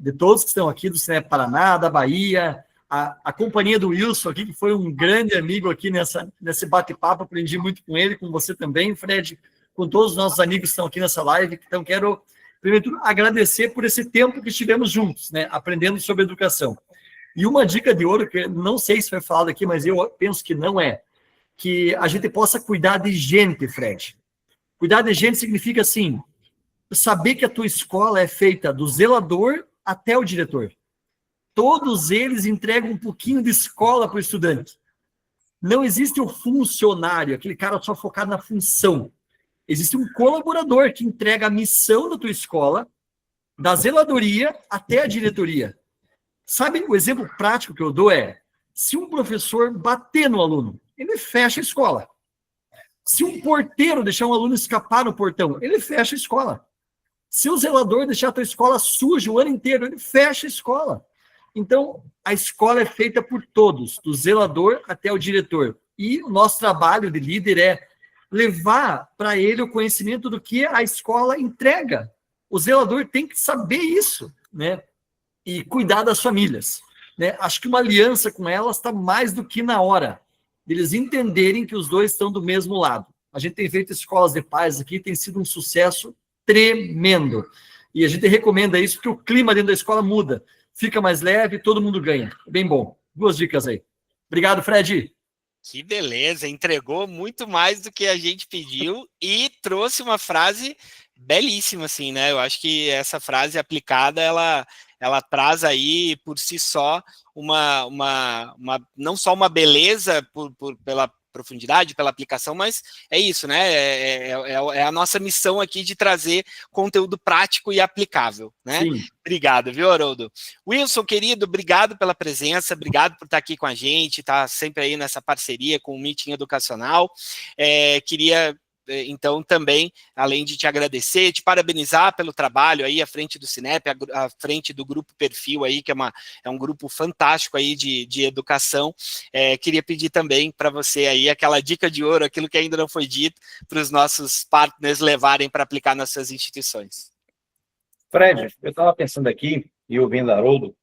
de todos que estão aqui do Sinep Paraná, da Bahia, a companhia do Wilson aqui, que foi um grande amigo aqui nesse bate-papo, aprendi muito com ele, com você também, Fred, com todos os nossos amigos que estão aqui nessa live. Então, quero, primeiro, agradecer por esse tempo que estivemos juntos, né, aprendendo sobre educação. E uma dica de ouro, que não sei se foi falado aqui, mas eu penso que não é, que a gente possa cuidar de gente, Fred. Cuidar de gente significa, assim, saber que a tua escola é feita do zelador até o diretor. Todos eles entregam um pouquinho de escola para o estudante. Não existe o funcionário, aquele cara só focado na função. Existe um colaborador que entrega a missão da tua escola, da zeladoria até a diretoria. Sabe, o exemplo prático que eu dou é, se um professor bater no aluno, ele fecha a escola. Se um porteiro deixar um aluno escapar no portão, ele fecha a escola. Se o zelador deixar a tua escola suja o ano inteiro, ele fecha a escola. Então, a escola é feita por todos, do zelador até o diretor. E o nosso trabalho de líder é levar para ele o conhecimento do que a escola entrega. O zelador tem que saber isso, né? E cuidar das famílias, né? Acho que uma aliança com elas está mais do que na hora deles entenderem que os dois estão do mesmo lado. A gente tem feito escolas de paz aqui, tem sido um sucesso tremendo. E a gente recomenda isso porque o clima dentro da escola muda. Fica mais leve, todo mundo ganha. Bem bom. 2 dicas aí. Obrigado, Fred. Que beleza, entregou muito mais do que a gente pediu e trouxe uma frase belíssima, assim, né? Eu acho que essa frase aplicada, ela traz aí por si só não só uma beleza pela profundidade, pela aplicação, mas é isso, né? É a nossa missão aqui de trazer conteúdo prático e aplicável, né? Sim. Obrigado, viu, Haroldo? Wilson, querido, obrigado pela presença, obrigado por estar aqui com a gente, tá sempre aí nessa parceria com o Meeting Educacional. Queria então, também, além de te agradecer, te parabenizar pelo trabalho aí à frente do Cinep, à frente do Grupo Perfil aí, que é um grupo fantástico aí de educação. Queria pedir também para você aí aquela dica de ouro, aquilo que ainda não foi dito, para os nossos partners levarem para aplicar nas suas instituições. Fred, eu estava pensando aqui, e ouvindo Haroldo,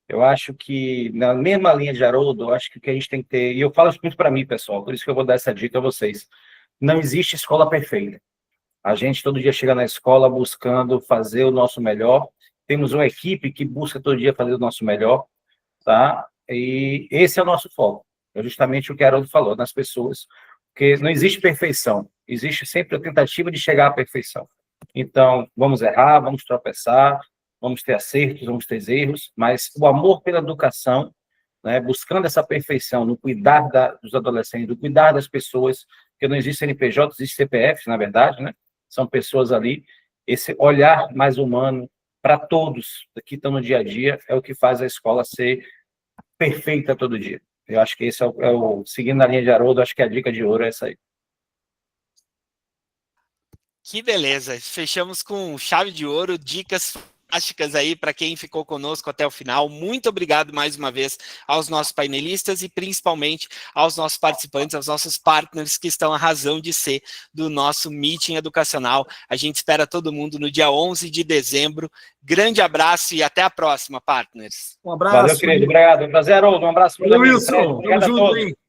eu acho que, na mesma linha de Haroldo, eu acho que o que a gente tem que ter, e eu falo isso muito para mim, pessoal, por isso que eu vou dar essa dica a vocês. Não existe escola perfeita. A gente todo dia chega na escola buscando fazer o nosso melhor. Temos uma equipe que busca todo dia fazer o nosso melhor, tá? E esse é o nosso foco. É justamente o que a Haroldo falou, nas pessoas. Porque não existe perfeição. Existe sempre a tentativa de chegar à perfeição. Então, vamos errar, vamos tropeçar, vamos ter acertos, vamos ter erros, mas o amor pela educação, né, buscando essa perfeição no cuidar dos adolescentes, no cuidar das pessoas, porque não existe CNPJ, existe CPF, na verdade, né? São pessoas ali. Esse olhar mais humano para todos que estão no dia a dia é o que faz a escola ser perfeita todo dia. Eu acho que esse seguindo a linha de Haroldo, acho que a dica de ouro é essa aí. Que beleza, fechamos com chave de ouro, dicas fantásticas aí para quem ficou conosco até o final. Muito obrigado mais uma vez aos nossos painelistas e principalmente aos nossos participantes, aos nossos partners que estão a razão de ser do nosso Meeting Educacional. A gente espera todo mundo no dia 11 de dezembro. Grande abraço e até a próxima, partners. Um abraço. Valeu, querido. Obrigado. Um prazer, Haroldo. Um abraço. Valeu, Wilson. Obrigado a todos.